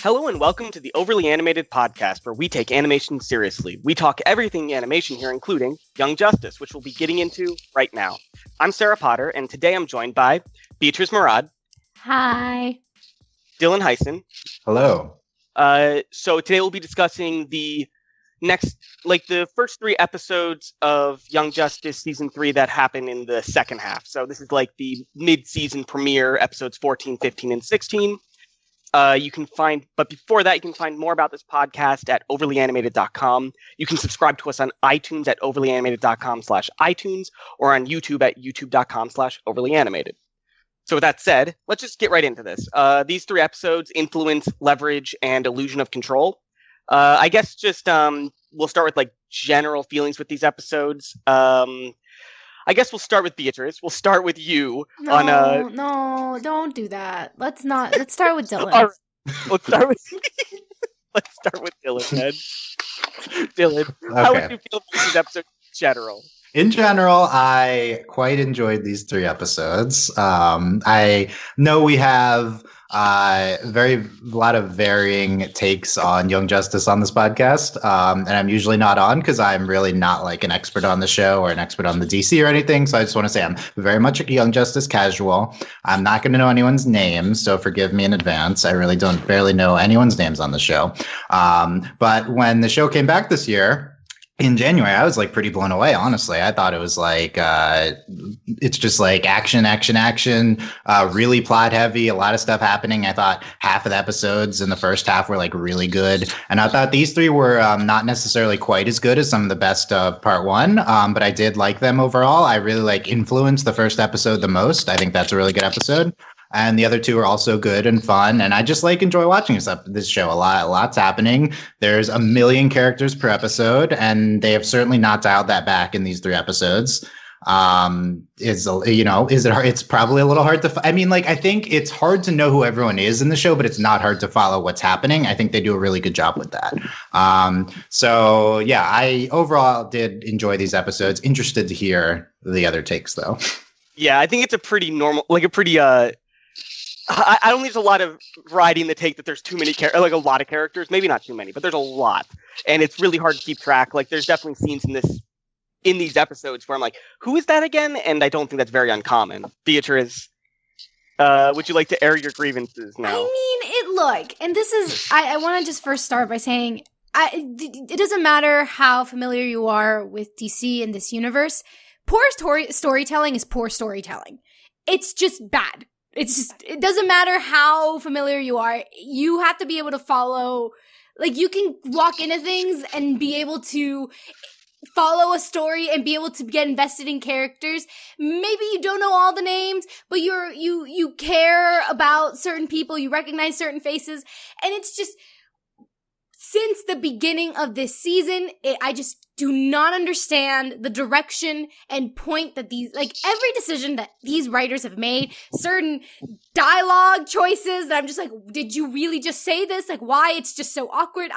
Hello and welcome to the Overly Animated podcast, where we take animation seriously. We talk everything animation here, including Young Justice, which we'll be getting into right now. I'm Sarah Potter, and today I'm joined by Beatriz Mourad. Hi. Dylan Hysen. Hello. So today we'll be discussing the first three episodes of Young Justice Season 3 that happen in the second half. So this is like the mid-season premiere, episodes 14, 15, and 16. But before that, you can find more about this podcast at overlyanimated.com. You can subscribe to us on iTunes at overlyanimated.com/iTunes or on YouTube at youtube.com/overlyanimated. So with that said, let's just get right into this. These three episodes: Influence, Leverage, and Illusion of Control. I guess just we'll start with like general feelings with these episodes. I guess we'll start with Beatriz. We'll start with you. No, don't do that. Let's start with Dylan. All right. Let's start with Dylan then. Dylan, how would you feel about these episodes in general? In general, I quite enjoyed these three episodes. I know we have a lot of varying takes on Young Justice on this podcast, and I'm usually not on because I'm really not like an expert on the show or an expert on the DC or anything. So I just want to say I'm very much a Young Justice casual. I'm not going to know anyone's names, so forgive me in advance. I really don't barely know anyone's names on the show. But when the show came back this year, in January, I was like pretty blown away, honestly. I thought it was like, it's just like action, really plot heavy, a lot of stuff happening. I thought half of the episodes in the first half were like really good. And I thought these three were not necessarily quite as good as some of the best of part one, but I did like them overall. I really like Influence, the first episode, the most. I think that's a really good episode. And the other two are also good and fun. And I just like enjoy watching this show a lot. Lots happening. There's a million characters per episode, and they have certainly not dialed that back in these three episodes. It's probably a little hard to, I think it's hard to know who everyone is in the show, but it's not hard to follow what's happening. I think they do a really good job with that. So yeah, I overall did enjoy these episodes. Interested to hear the other takes though. Yeah, I think it's a pretty normal, I don't think there's a lot of variety in the take that there's too many a lot of characters. Maybe not too many, but there's a lot, and it's really hard to keep track. Like, there's definitely scenes in these episodes where I'm like, who is that again? And I don't think that's very uncommon. Beatriz, would you like to air your grievances now? And this is, I want to just first start by saying, it doesn't matter how familiar you are with DC and this universe. Poor storytelling is poor storytelling. It's just bad. It doesn't matter how familiar you are. You have to be able to follow, you can walk into things and be able to follow a story and be able to get invested in characters. Maybe you don't know all the names, but you care about certain people, you recognize certain faces, and it's just, since the beginning of this season, I just do not understand the direction and point that every decision that these writers have made, certain dialogue choices that I'm just like, did you really just say this? Like, why? It's just so awkward.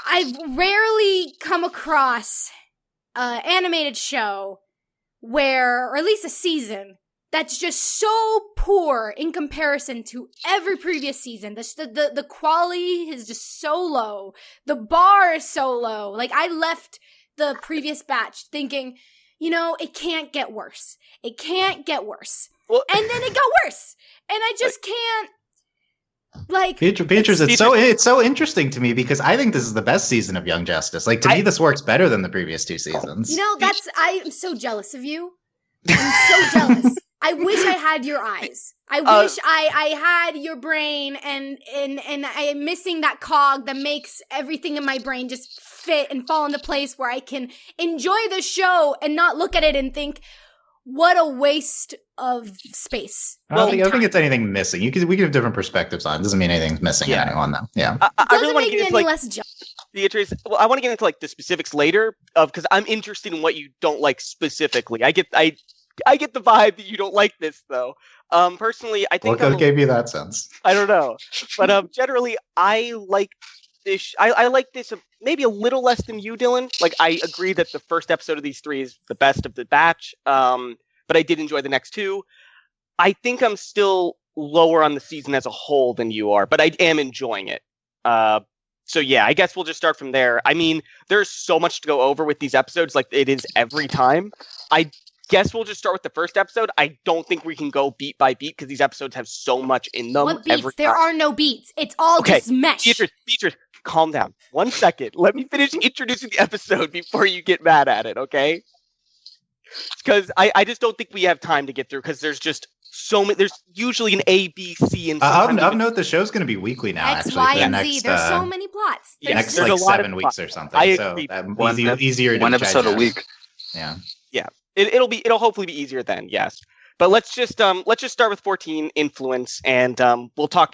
I've rarely come across an animated show or at least a season, that's just so poor in comparison to every previous season. The quality is just so low. The bar is so low. I left the previous batch thinking, it can't get worse. It can't get worse. Well, and then it got worse. And I just can't. Beatriz, it's so interesting to me because I think this is the best season of Young Justice. To me, this works better than the previous two seasons. I'm so jealous of you. I'm so jealous. I wish I had your eyes. I wish I had your brain, and I am missing that cog that makes everything in my brain just fit and fall into place where I can enjoy the show and not look at it and think, what a waste of space. I don't think it's anything missing. We can have different perspectives on it. It doesn't mean anything's missing in anyone, though. Yeah. I really want to get into less jealous. Beatriz, well, I want to get into the specifics later because I'm interested in what you don't like specifically. I get the vibe that you don't like this, though. Personally, I think what gave you that sense? I don't know, but generally, I like this. I like this maybe a little less than you, Dylan. I agree that the first episode of these three is the best of the batch. But I did enjoy the next two. I think I'm still lower on the season as a whole than you are, but I am enjoying it. So yeah, I guess we'll just start from there. I mean, there's so much to go over with these episodes, like it is every time. I guess we'll just start with the first episode. I don't think we can go beat by beat because these episodes have so much in them. What beats? There are no beats. It's all just mesh. Beatriz, calm down. 1 second. Let me finish introducing the episode before you get mad at it, okay? Because I just don't think we have time to get through because there's just so many. There's usually an A, B, C, and I'll note the show's going to be weekly now. X, Y, and Z. There's so many plots. Next like 7 weeks or something. I agree. So easier to one episode digest. a week. Yeah. Yeah. It'll hopefully be easier then. Yes. But let's just start with 14 influence, and we'll try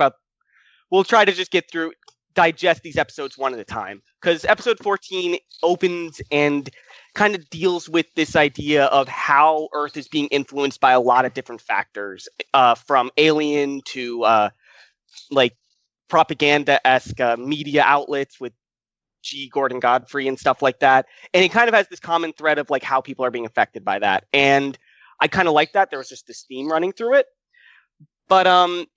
to just get through, digest these episodes one at a time, because episode 14 opens and kind of deals with this idea of how Earth is being influenced by a lot of different factors, from alien to like propaganda-esque media outlets with G. Gordon Godfrey and stuff like that. And it kind of has this common thread of like how people are being affected by that. And I kind of like that. There was just this theme running through it. But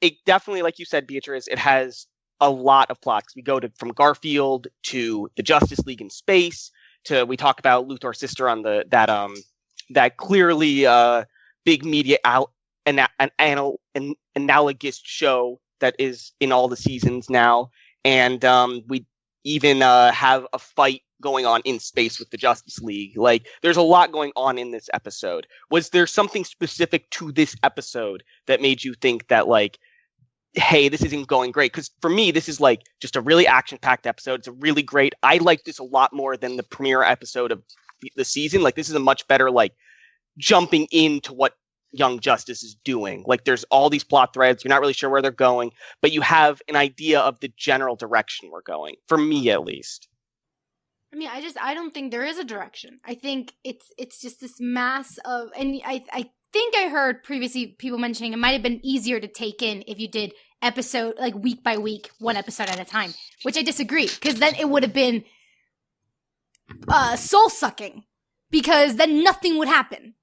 it definitely, like you said, Beatriz, it has a lot of plots. We go from Garfield to the Justice League in space to, we talk about Luthor's sister on that clearly big media analogous show that is in all the seasons now. And we even have a fight going on in space with the Justice League. Like, there's a lot going on in this episode. Was there something specific to this episode that made you think that, like, hey, this isn't going great? Because for me, this is like just a really action-packed episode. It's a really great. I like this a lot more than the premiere episode of the season. Like, this is a much better, like, jumping into what Young Justice is doing. Like, there's all these plot threads. You're not really sure where they're going, but you have an idea of the general direction we're going. For me, at least. I mean, I don't think there is a direction. I think it's just this mass of, and I think I heard previously people mentioning it might have been easier to take in if you did episode, like week by week, one episode at a time, which I disagree, because then it would have been soul-sucking, because then nothing would happen.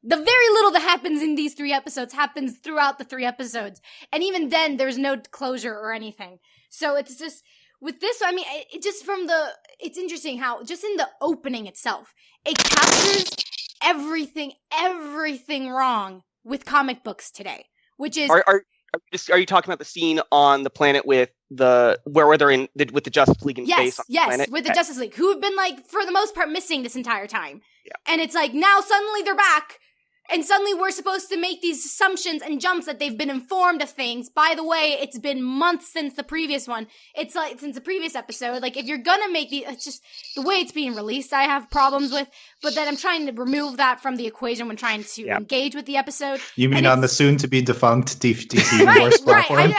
The very little that happens in these 3 episodes happens throughout the 3 episodes. And even then, there's no closure or anything. So it's just, with this, I mean, it's interesting how, just in the opening itself, it captures everything wrong with comic books today. Which is... Are you talking about the scene on the planet with where they're with the Justice League in space? Yes, with the Justice League, who have been, like, for the most part, missing this entire time. Yeah. And it's like, now suddenly they're back, and suddenly we're supposed to make these assumptions and jumps that they've been informed of things. By the way, it's been months since the previous one. It's like, since the previous episode. Like, if you're gonna make it's just, the way it's being released I have problems with, but then I'm trying to remove that from the equation when trying to engage with the episode. You mean on the soon-to-be defunct DC Universe platform?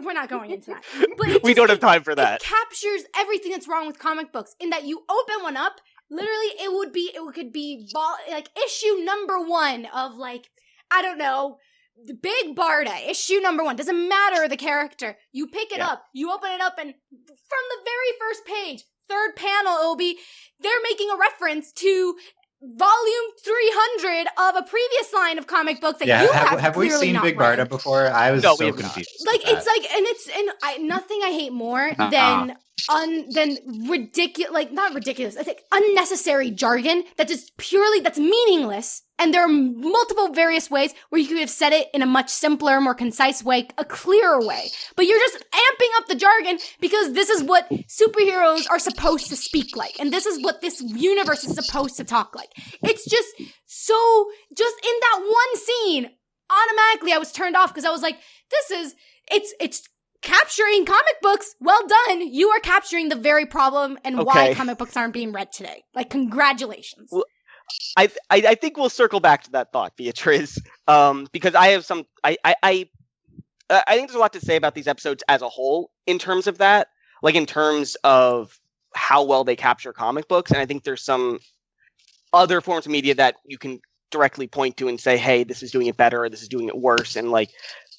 We're not going into that. But we don't have time for that. It captures everything that's wrong with comic books, in that you open one up, literally, it could be like issue number 1 of, like, I don't know, the Big Barda, issue number 1. Doesn't matter the character. You pick it up, you open it up, and from the very first page, 3rd panel, it'll be, they're making a reference to volume 300 of a previous line of comic books that you have we seen Big Barda before? I was so confused. Like, it's like, nothing I hate more than ridiculous, like, not ridiculous, I think unnecessary jargon that's meaningless. And there are multiple various ways where you could have said it in a much simpler, more concise way, a clearer way. But you're just amping up the jargon because this is what superheroes are supposed to speak like. And this is what this universe is supposed to talk like. It's just just in that one scene, automatically I was turned off because I was like, it's capturing comic books. Well done. You are capturing the very problem and why comic books aren't being read today. Like, congratulations. Well, I think we'll circle back to that thought, Beatriz, because I have some. I think there's a lot to say about these episodes as a whole in terms of that, like in terms of how well they capture comic books, and I think there's some other forms of media that you can directly point to and say, hey, this is doing it better or this is doing it worse, and like,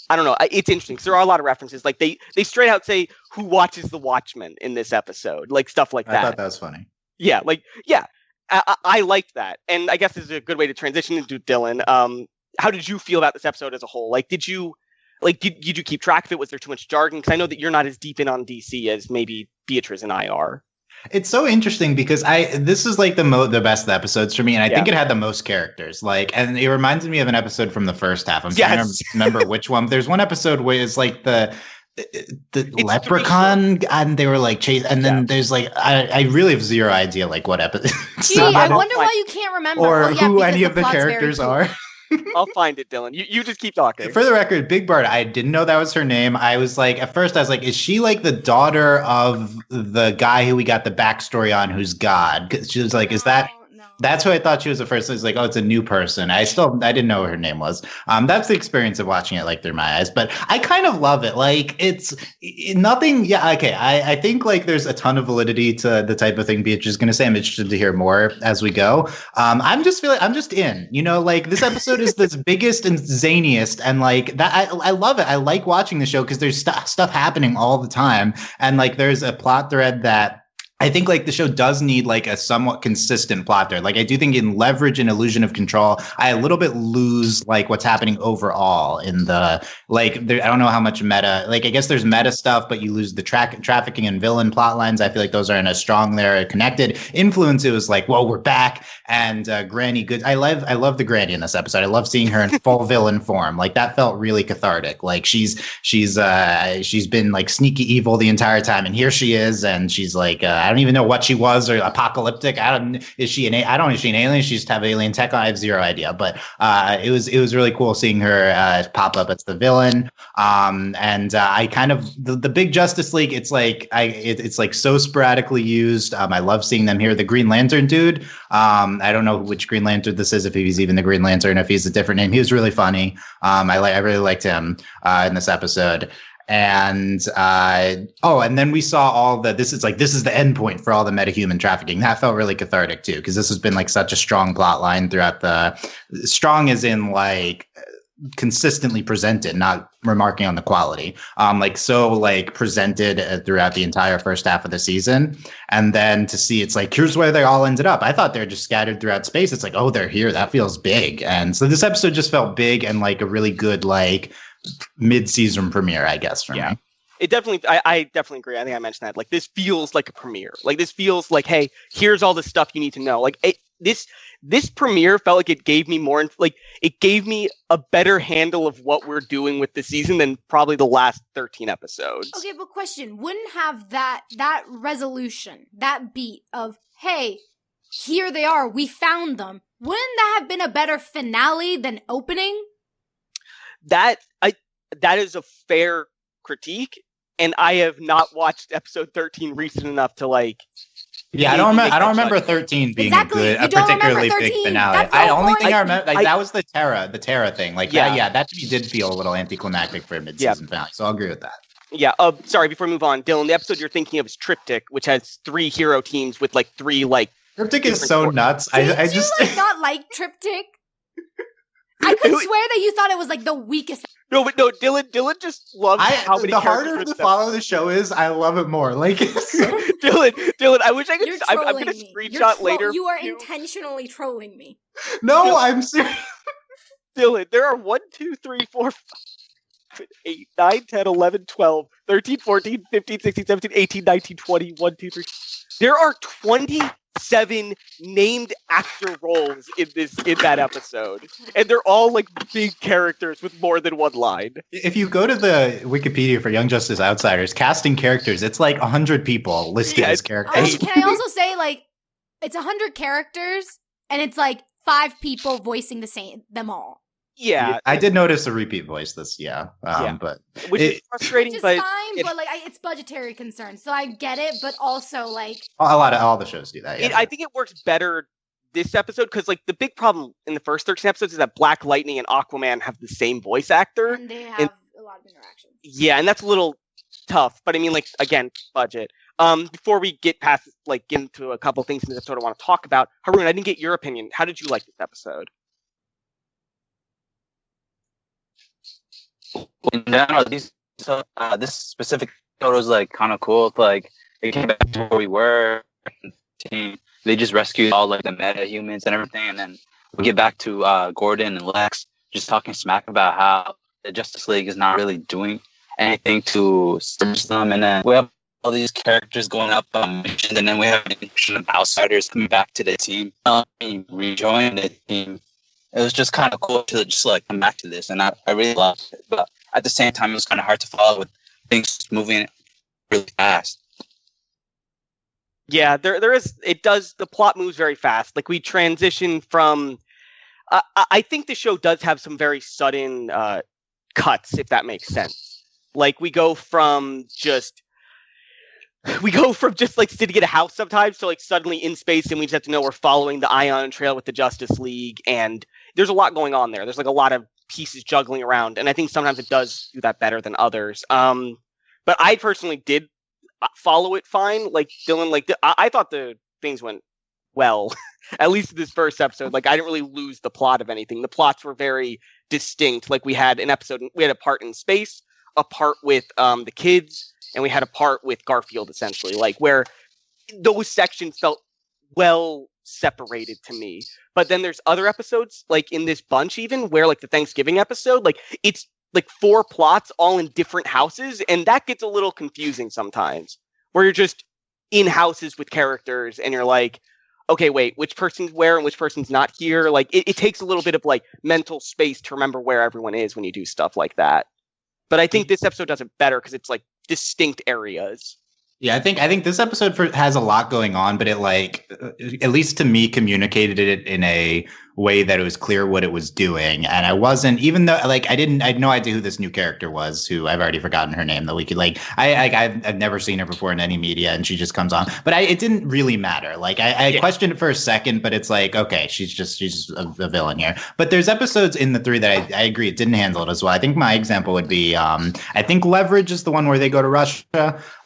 I don't know. It's interesting because there are a lot of references. Like they straight out say who watches The Watchmen in this episode, like stuff like that. I thought that was funny. Yeah, I liked that, and I guess this is a good way to transition into Dylan. How did you feel about this episode as a whole? Like, did you Like, did you keep track of it? Was there too much jargon? Because I know that you're not as deep in on DC as maybe Beatriz and I are. It's so interesting because this is like the best of the episodes for me, and I think it had the most characters. Like, and it reminded me of an episode from the first half. I'm trying to remember which one. There's one episode where it's like the leprechaun, and they were like chase, and then there's like I really have zero idea like what episode. Gee, I wonder why you can't remember or who any of the characters are. I'll find it, Dylan. You just keep talking. For the record, Big Bird, I didn't know that was her name. I was like, at first I was like, is she like the daughter of the guy who we got the backstory on who's God? 'Cause she was like, is that... That's who I thought she was at first. I was like, oh, it's a new person. I didn't know what her name was. That's the experience of watching it like through my eyes. But I kind of love it. Like it's nothing. Yeah, okay. I think like there's a ton of validity to the type of thing Beatriz is going to say. I'm interested to hear more as we go. I'm just in. You know, like this episode is the biggest and zaniest, and like that. I love it. I like watching the show because there's stuff happening all the time, and like there's a plot thread that I think like the show does need like a somewhat consistent plot thread. Like I do think in Leverage and Illusion of Control, I a little bit lose like what's happening overall in the like. I don't know how much meta. Like I guess there's meta stuff, but you lose the trafficking and villain plot lines. I feel like those aren't as strong there. Connected Influence. It was like, whoa, we're back. And Granny Good. I love the Granny in this episode. I love seeing her in full villain form. Like that felt really cathartic. Like she's been like sneaky evil the entire time, and here she is, and she's like. I don't even know what she was or apocalyptic. Is she an alien? She just have alien tech. I have zero idea. But it was really cool seeing her pop up as the villain. I kind of the big Justice League. It's like it's like so sporadically used. I love seeing them here. The Green Lantern dude. I don't know which Green Lantern this is. If he's even the Green Lantern, if he's a different name. He was really funny. I really liked him in this episode. And and then we saw this is the end point for all the metahuman trafficking. That felt really cathartic too, because this has been like such a strong plot line throughout strong as in like consistently presented, not remarking on the quality, presented throughout the entire first half of the season. And then to see it's like, here's where they all ended up. I thought they're just scattered throughout space. It's like, oh, they're here. That feels big. And so this episode just felt big and like a really good, like, mid-season premiere, I guess, for me. It definitely, I definitely agree. I think I mentioned that. Like, this feels like a premiere. Like, this feels like, hey, here's all the stuff you need to know. Like, this premiere felt like it gave me more, like, it gave me a better handle of what we're doing with the season than probably the last 13 episodes. Okay, but question, wouldn't have that resolution, that beat of, hey, here they are, we found them. Wouldn't that have been a better finale than opening? That is a fair critique, and I have not watched episode 13 recent enough to like. Yeah, I don't remember 13 being a particularly big finale. I only think I remember that was the Terra thing. Like that to me did feel a little anticlimactic for a mid-season finale. So I'll agree with that. Yeah. Sorry. Before we move on, Dylan, the episode you're thinking of is Triptych, which has 3 hero teams with like 3 like. Triptych is so nuts. Did you not like Triptych? I could swear that you thought it was like the weakest. No, but no, Dylan just loves how many the harder to follow the show is, I love it more. Like Dylan, I wish I could. I'm gonna screenshot later. You are intentionally trolling me. No, I'm serious. Dylan, there are 1, 2, 3, 4, 5, 8, 9, 10, 11, 12, 13, 14, 15, 16, 17, 18, 19, 20, 1, 2, 3. There are 27 named actor roles in that episode, and they're all like big characters with more than one line. If you go to the Wikipedia for Young Justice Outsiders, casting characters, it's like 100 people listed as characters. Can I also say like it's 100 characters, and it's like 5 people voicing them all. Yeah, I did notice a repeat voice but which is frustrating, which is fine, but like it's budgetary concerns, so I get it. But also, like all the shows do that. Yeah. I think it works better this episode because like the big problem in the first 13 episodes is that Black Lightning and Aquaman have the same voice actor, and they have a lot of interactions. Yeah, and that's a little tough. But I mean, like again, budget. Before we get past like get into a couple things in this episode I want to talk about, Haroon, I didn't get your opinion. How did you like this episode? In general, this specific episode was like kind of cool. Like it came back to where we were. They just rescued all like the meta humans and everything, and then we get back to Gordon and Lex just talking smack about how the Justice League is not really doing anything to service them, and then we have all these characters going up on missions, and then we have an introduction of outsiders coming back to the team, rejoin the team. It was just kind of cool to just like come back to this, and I really loved it. But at the same time, it was kind of hard to follow with things moving really fast. Yeah, the plot moves very fast. Like we transition from, I think the show does have some very sudden cuts, if that makes sense. Like we go from just like sitting at a house sometimes to like suddenly in space, and we just have to know we're following the Ion Trail with the Justice League, and there's a lot going on there. There's like a lot of pieces juggling around, and I think sometimes it does do that better than others. But I personally did follow it fine. Like Dylan, like I thought the things went well, at least in this first episode. Like I didn't really lose the plot of anything. The plots were very distinct. Like we had a part in space, a part with the kids, and we had a part with Garfield, essentially, like where those sections felt well separated to me. But then there's other episodes, like in this bunch, even where like the Thanksgiving episode, like it's like 4 plots all in different houses, and that gets a little confusing sometimes, where you're just in houses with characters and you're like, okay, wait, which person's where and which person's not here? Like it takes a little bit of like mental space to remember where everyone is when you do stuff like that. But I think this episode does it better because it's like distinct areas. Yeah, I think this episode has a lot going on, but it like, at least to me, communicated it in a way that it was clear what it was doing. And I wasn't, even though like I had no idea who this new character was, who I've already forgotten her name, that we could like, I've never seen her before in any media, and she just comes on, but it didn't really matter. Like I questioned it for a second, but it's like, okay, she's just a villain here. But there's episodes in the 3 that I agree it didn't handle it as well. I think my example would be, I think Leverage is the one where they go to Russia.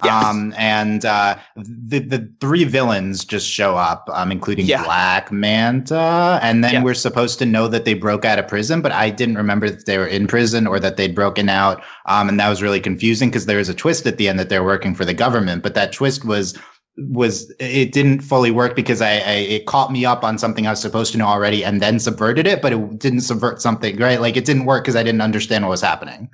Yes. And the 3 villains just show up, including Black Manta, and then we're supposed to know that they broke out of prison, but I didn't remember that they were in prison or that they'd broken out, and that was really confusing because there was a twist at the end that they're working for the government, but that twist was it didn't fully work because it caught me up on something I was supposed to know already and then subverted it, but it didn't subvert something, right? Like it didn't work because I didn't understand what was happening.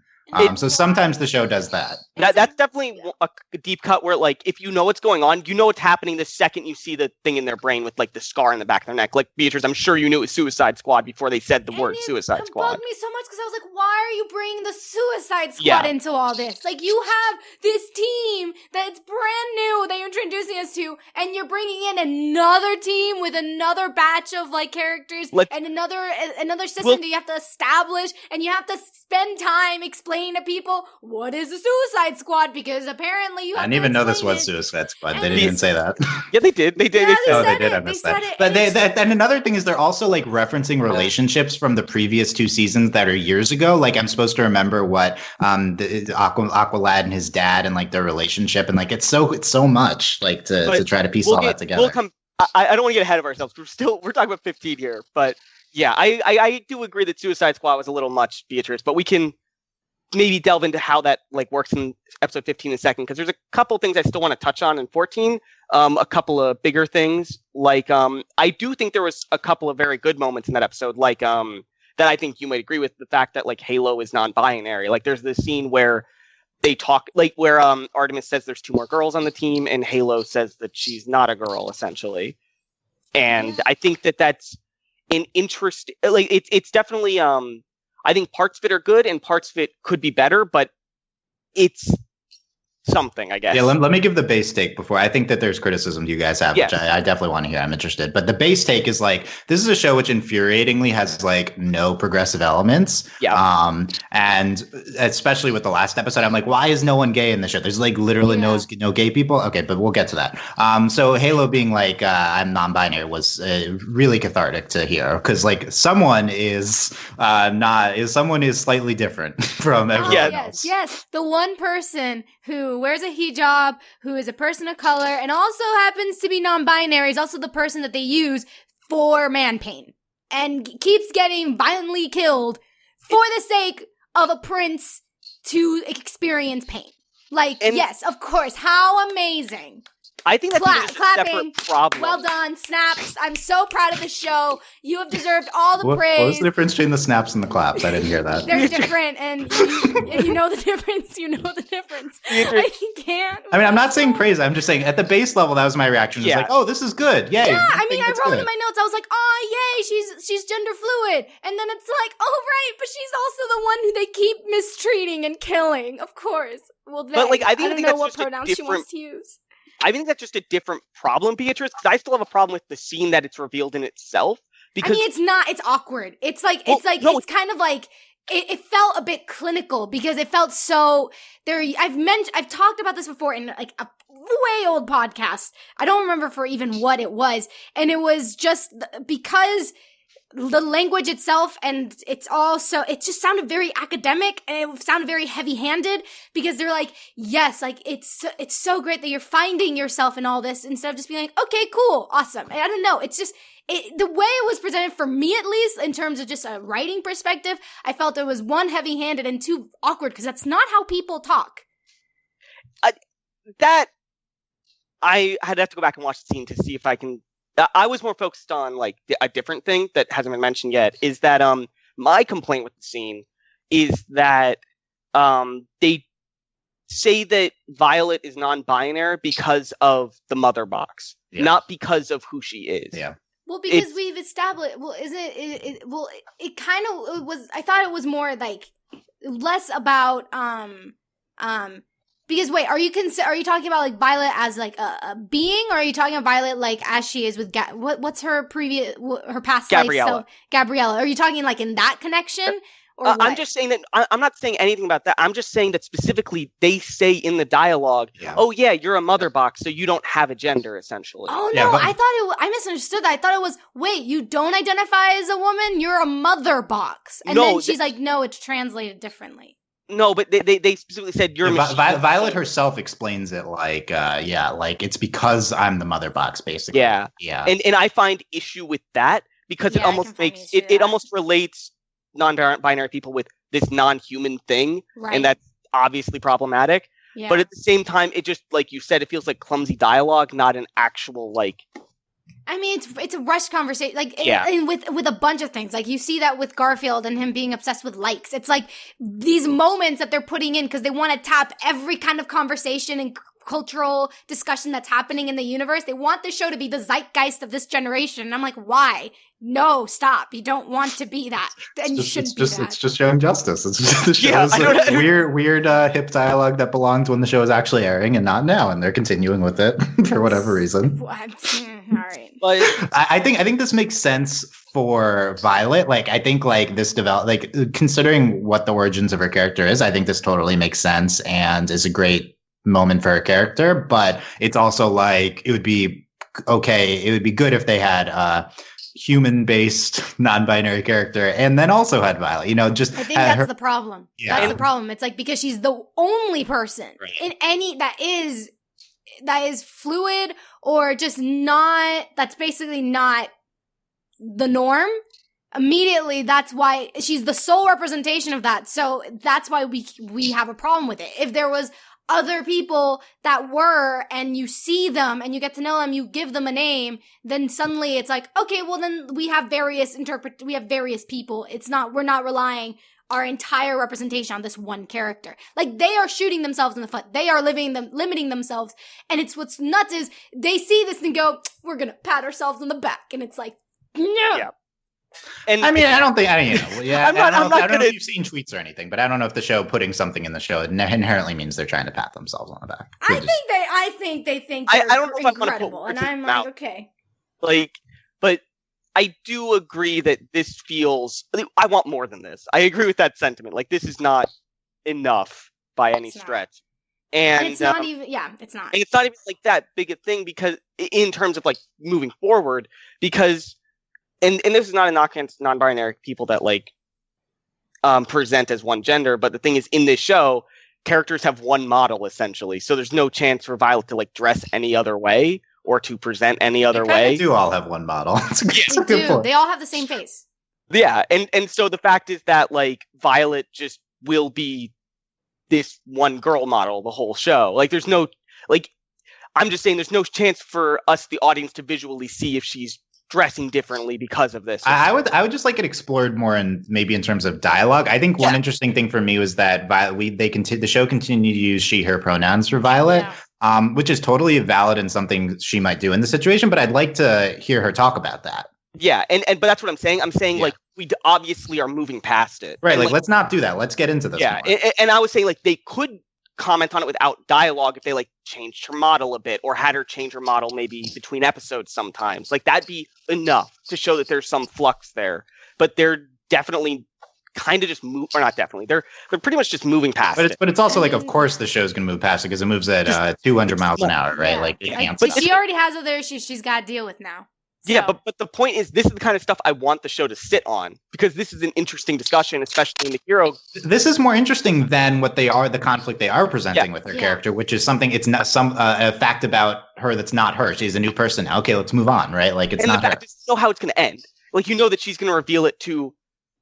So sometimes the show does that. That's definitely a deep cut where, like, if you know what's going on, you know what's happening the second you see the thing in their brain with, like, the scar in the back of their neck. Like, Beatriz, I'm sure you knew it was Suicide Squad before they said the word Suicide Squad. It bugged me so much because I was like, why are you bringing the Suicide Squad into all this? Like, you have this team that's brand new that you're introducing us to, and you're bringing in another team with another batch of, like, characters and another system that you have to establish, and you have to spend time explaining to people what is a Suicide Squad, because apparently you have I didn't even know this was Suicide Squad. They didn't even say that. Yeah, they did. They did. Yeah, they did. I missed that. But and another thing is they're also like referencing relationships from the previous 2 seasons that are years ago. Like I'm supposed to remember what Aqualad and his dad and like their relationship, and like it's so much like to try to piece all that together. I don't want to get ahead of ourselves. We're talking about 15 here, but yeah, I do agree that Suicide Squad was a little much, Beatrice, but we can maybe delve into how that like works in episode 15 in a second, because there's a couple things I still want to touch on in 14. A couple of bigger things, like I do think there was a couple of very good moments in that episode, like that I think you might agree with, the fact that like Halo is non-binary. Like there's this scene where they talk, like where Artemis says there's 2 more girls on the team, and Halo says that she's not a girl, essentially. And I think that's an interest, like it's definitely I think parts of it are good and parts of it could be better, but it's something, I guess. Yeah, let me give the base take before. I think that there's criticism you guys have, which I definitely want to hear. I'm interested. But the base take is like, this is a show which infuriatingly has like no progressive elements. Yeah. And especially with the last episode, I'm like, why is no one gay in the show? There's like literally no gay people. Okay, but we'll get to that. So Halo being like, I'm non-binary was really cathartic to hear, because like someone is slightly different from everyone else. Yes, the one person who wears a hijab, who is a person of color, and also happens to be non-binary, is also the person that they use for man pain, and keeps getting violently killed for the sake of a prince to experience pain. Like, yes, of course, how amazing. I think that's even just a Clapping. separate problem. Well done. Snaps. I'm so proud of the show. You have deserved all the What praise. was the difference between the snaps and the claps? I didn't hear that. They're different, and you know the difference. You know the difference. I can't. I mean, I'm not saying praise. I'm just saying at the base level, that was my reaction. It's like, oh, this is good. Yay. Yeah, I mean, I wrote in my notes, I was like, oh, yay, she's gender fluid. And then it's like, oh, right, but she's also the one who they keep mistreating and killing. Of course. Well, but like, I don't know what pronouns she wants to use. I think that's just a different problem, Beatriz, because I still have a problem with the scene that it's revealed in itself. Because I mean, it's not. It's awkward. It's kind of like it felt a bit clinical because it felt so. I've talked about this before in like a way old podcast. I don't remember for even what it was, and it was just because the language itself and it's also it just sounded very academic and it sounded very heavy-handed because they're like, yes, like it's so great that you're finding yourself in all this instead of just being like, okay, cool, awesome. And I don't know, it's just the way it was presented for me, at least in terms of just a writing perspective, I felt it was one heavy-handed and two awkward because that's not how people talk. I'd have to go back and watch the scene to see if I can. I was more focused on like a different thing that hasn't been mentioned yet. Is that my complaint with the scene is that they say that Violet is non-binary because of the mother box, not because of who she is. Yeah. Well, because we've established. Well, it kind of was. I thought it was more like less about Because wait, are you talking about like Violet as like a being, or are you talking about Violet like as she is with what's her past Gabriella. life? So Gabriella. Are you talking like in that connection? Or I'm just saying that I'm not saying anything about that. I'm just saying that specifically they say in the dialogue, "Oh yeah, you're a mother box, so you don't have a gender." Essentially. Oh no, I thought I misunderstood that. I thought it was wait, you don't identify as a woman, you're a mother box, and then she's like, no, it's translated differently. No, but they specifically said you're a machine. Violet herself explains it like, like it's because I'm the mother box, basically. Yeah. And I find issue with that because it almost makes it almost relates non-binary people with this non-human thing, and that's obviously problematic. Yeah. But at the same time, it just, like you said, it feels like clumsy dialogue, not an actual like. I mean, it's a rushed conversation, like, and with a bunch of things. Like, you see that with Garfield and him being obsessed with likes. It's like these moments that they're putting in because they want to tap every kind of conversation and cultural discussion that's happening in the universe. They want the show to be the zeitgeist of this generation. And I'm like, why? No, stop. You don't want to be that. And you shouldn't be that. It's just Young Justice. It's just the show's weird hip dialogue that belonged when the show was actually airing and not now. And they're continuing with it for whatever reason. All right. But I think this makes sense for Violet. Like, I think like this considering what the origins of her character is, I think this totally makes sense and is a great moment for her character. But it's also like it would be good if they had human-based non-binary character and then also had Violet. I think that's the problem. Yeah. That's the problem. It's like because she's the only person in any that is fluid or just not, that's basically not the norm. Immediately, that's why she's the sole representation of that. So that's why we have a problem with it. If there was other people that were, and you see them and you get to know them, you give them a name, then suddenly it's like, okay, well then we have various people. We're not relying our entire representation on this one character. Like, they are shooting themselves in the foot. They are limiting themselves. And it's what's nuts is they see this and go, we're gonna pat ourselves on the back. And it's like, no. Yeah. And I don't know if you've seen tweets or anything, but I don't know if the show putting something in the show inherently means they're trying to pat themselves on the back. I think they think they're I don't know if incredible, and I'm like, okay. Like, but I do agree that this feels. I want more than this. I agree with that sentiment. Like, this is not enough by any stretch. And it's not even. Yeah, it's not. And it's not even like that big a thing because, in terms of like moving forward, because. And this is not a knock against non-binary people that like present as one gender, but the thing is, in this show, characters have one model essentially, so there's no chance for Violet to like dress any other way or to present any other way. They do all have one model. It's a good point. They all have the same face. Yeah, and so the fact is that like Violet just will be this one girl model the whole show. Like, there's no like. I'm just saying there's no chance for us, the audience, to visually see if she's dressing differently because of this. I would just like it explored more in terms of dialogue. I think one interesting thing for me was that the show continued to use she/her pronouns for Violet, which is totally valid and something she might do in the situation. But I'd like to hear her talk about that. Yeah, but that's what I'm saying. I'm saying like we obviously are moving past it. Right, like let's not do that. Let's get into this. Yeah, and I was saying like they could comment on it without dialogue if they like changed her model a bit or had her change her model maybe between episodes sometimes. Like that'd be enough to show that there's some flux there. But they're definitely kind of just or not definitely. They're pretty much just moving past it. But it's also like, of course, the show's gonna move past it because it moves at 200 miles an hour, right? Yeah. Like it can't But stop. she already has other issues she's got to deal with now. Yeah, but the point is, this is the kind of stuff I want the show to sit on because this is an interesting discussion, especially in the hero. This is more interesting than the conflict they are presenting with her character, which is something. It's not a fact about her that's not her. She's a new person now. Okay, let's move on, right? Like it's not her. You know how it's going to end. Like you know that she's going to reveal it to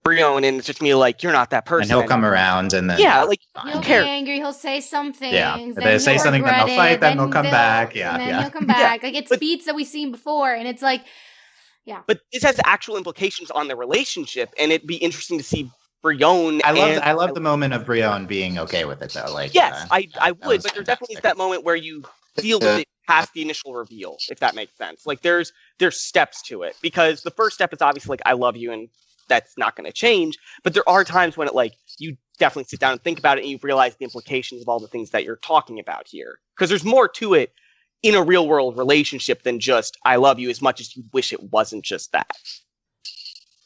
Brion, and it's just me like you're not that person. And he'll come around, and then like he'll be angry. He'll say something. Yeah, if they say something, then they'll fight. Then they'll come back. Yeah, and then he'll come back. Like it's beats that we've seen before, and it's like, yeah. But this has actual implications on their relationship, and it'd be interesting to see Brion. I love the moment of Brion being okay with it, though. Like yes, I would, but there definitely is that moment where you deal with it past the initial reveal, if that makes sense. Like there's steps to it because the first step is obviously like I love you and that's not going to change. But there are times when it like you definitely sit down and think about it and you realize the implications of all the things that you're talking about here. Because there's more to it in a real world relationship than just I love you as much as you wish it wasn't just that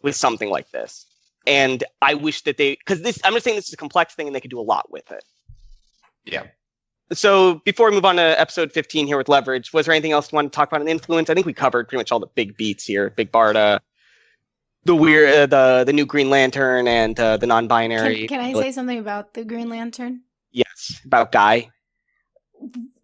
with something like this. And I wish that I'm just saying this is a complex thing and they could do a lot with it. Yeah. So before we move on to episode 15 here with Leverage, was there anything else you wanted to talk about in Influence? I think we covered pretty much all the big beats here. Big Barda, the weird, the new Green Lantern, and the non-binary. Can I say something about the Green Lantern? Yes, about Guy.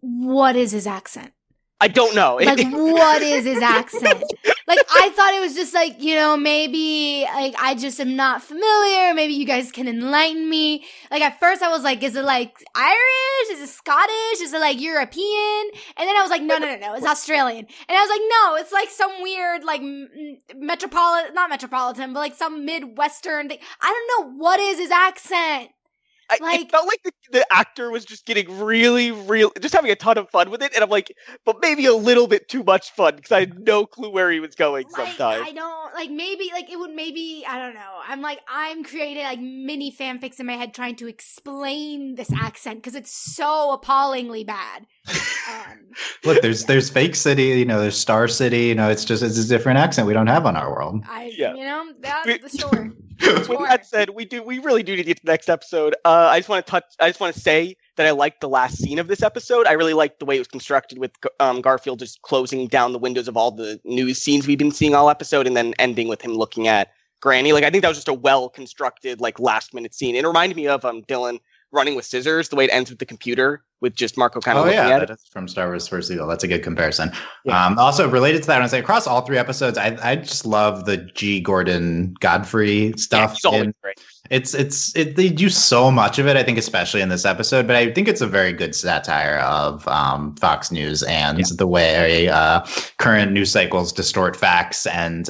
What is his accent? I don't know. Like, what is his accent? Like, I thought it was just like, maybe like I just am not familiar. Maybe you guys can enlighten me. Like at first I was like, is it like Irish? Is it Scottish? Is it like European? And then I was like, no, it's Australian. And I was like, no, it's like some weird like not metropolitan, but like some Midwestern thing. I don't know what is his accent. It felt like the actor was just getting really, just having a ton of fun with it. And I'm like, but maybe a little bit too much fun because I had no clue where he was going sometimes. I don't, maybe, it would I don't know. I'm creating like mini fanfics in my head trying to explain this accent because it's so appallingly bad. Look, there's Fake City, there's Star City, it's a different accent we don't have on our world. Sure. With that said, we really do need to get to the next episode. I just want to say that I liked the last scene of this episode. I really liked the way it was constructed with Garfield just closing down the windows of all the news scenes we've been seeing all episode and then ending with him looking at Granny. Like I think that was just a well constructed like last minute scene. It reminded me of Dylan running with scissors, the way it ends with the computer with just Marco kind of looking at it. That's from Star Wars First Eagle. That's a good comparison. Yeah. Also related to that, I want to say across all three episodes, I just love the G. Gordon Godfrey stuff. He's always great. They do so much of it, I think, especially in this episode, but I think it's a very good satire of Fox News and the way current news cycles distort facts and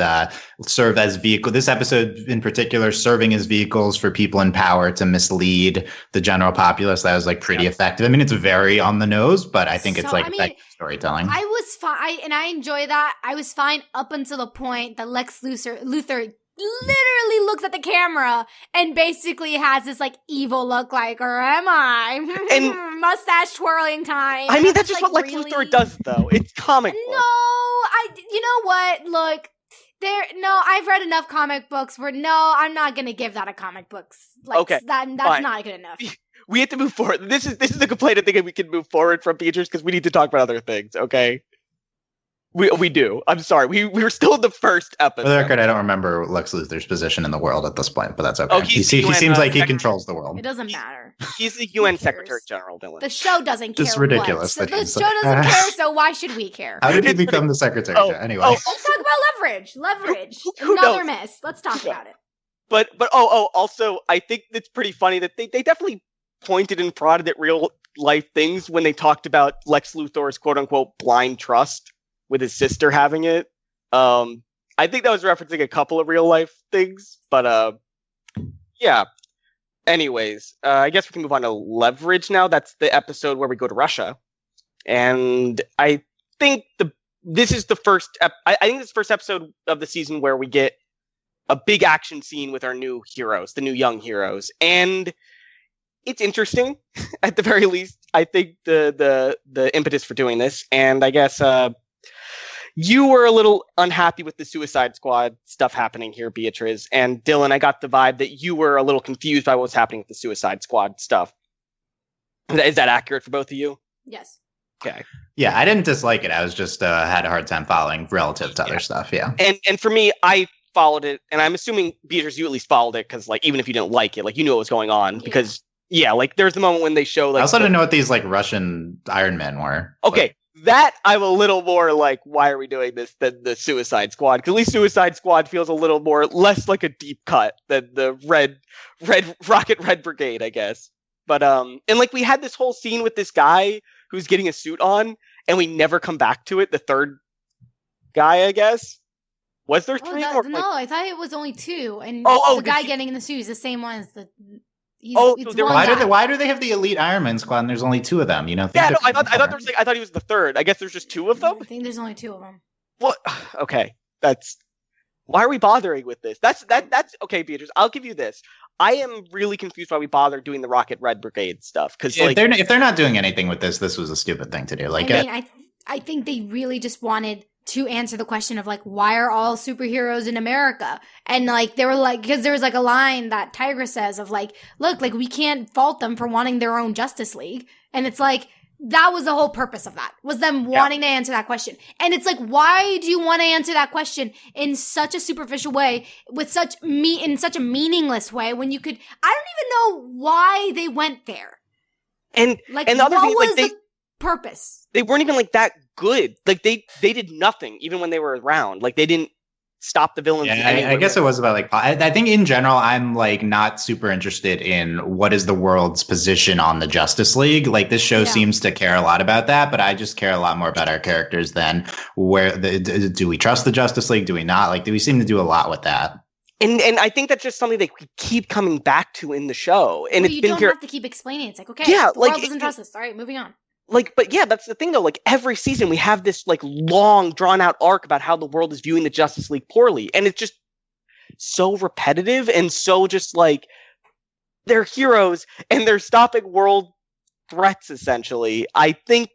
serve as vehicle. This episode in particular, serving as vehicles for people in power to mislead the general populace. That was like pretty effective. I mean, it's very on the nose, but I think it's effective storytelling. I was fine, and I enjoy that. I was fine up until the point that Lex Luthor literally looks at the camera and basically has this like evil look, like, or am I? And mustache twirling time. I mean, that's just what Lex Luthor does, though. It's comic book. No, you know what? Look, I've read enough comic books where I'm not gonna give that a comic books. Like, okay, that's fine. not good enough. We have to move forward. This is the complaint I think we can move forward from, Beatriz, because we need to talk about other things. Okay. We do. I'm sorry. We were still in the first episode. For the record, I don't remember Lex Luthor's position in the UN at this point, but that's okay. He seems like he controls the world. It doesn't matter. He's the UN Secretary General, Dylan. The show doesn't care. It's ridiculous. The show doesn't care, so why should we care? How did he become the Secretary? Anyway. Let's talk about leverage. Another miss. Let's talk about it. But also, I think it's pretty funny that they definitely pointed and prodded at real life things when they talked about Lex Luthor's quote unquote blind trust with his sister having it. I think that was referencing a couple of real life things, but yeah. Anyways, I guess we can move on to Leverage now. That's the episode where we go to Russia, and I think this is the first. I think this is the first episode of the season where we get a big action scene with our new heroes, the new young heroes, and it's interesting at the very least. I think the impetus for doing this, and I guess you were a little unhappy with the Suicide Squad stuff happening here, Beatriz, and Dylan, I got the vibe that you were a little confused by what was happening with the Suicide Squad stuff. Is that accurate for both of you? Yes. Okay. Yeah, I didn't dislike it. I was just had a hard time following relative to other stuff. Yeah. And for me, I followed it, and I'm assuming, Beatriz, you at least followed it because, like, even if you didn't like it, like, you knew what was going on because, like, there's the moment when they show, like, I also didn't know what these like Russian Iron Men were. Okay. That I'm a little more like, why are we doing this than the Suicide Squad? Because at least Suicide Squad feels a little more less like a deep cut than the Red Brigade, I guess. But and like we had this whole scene with this guy who's getting a suit on, and we never come back to it. The third guy, I guess. Was there three? No, I thought it was only two, and the guy getting in the suit is the same one as the. Why do they have the elite Iron Man squad and there's only two of them? You know? Yeah, no, I thought there was I thought he was the third. I guess there's just two of them. I think there's only two of them. What? Okay, why are we bothering with this? That's okay, Beatriz. I'll give you this. I am really confused why we bother doing the Rocket Red Brigade stuff because if they're not doing anything with this was a stupid thing to do. Like, I think they really just wanted to answer the question of like, why are all superheroes in America? And like, they were like, because there was like a line that Tigress says of like, look, like we can't fault them for wanting their own Justice League. And it's like, that was the whole purpose of that, was them wanting to answer that question. And it's like, why do you want to answer that question in such a superficial way, with in such a meaningless way, when you could, I don't even know why they went there. And like, and the other what thing is, was like, the purpose? They weren't even like that good. Like they did nothing even when they were around. Like they didn't stop the villains. Yeah, I guess it was about like I think in general I'm like not super interested in what is the world's position on the Justice League. Like this show seems to care a lot about that, but I just care a lot more about our characters than do we trust the Justice League? Do we not? Like, do we seem to do a lot with that? And I think that's just something that we keep coming back to in the show. And you don't have to keep explaining. It's like, okay, the world doesn't trust us. All right, moving on. Like, but yeah, that's the thing though. Like every season we have this like long drawn out arc about how the world is viewing the Justice League poorly. And it's just so repetitive and so just like they're heroes and they're stopping world threats essentially. I think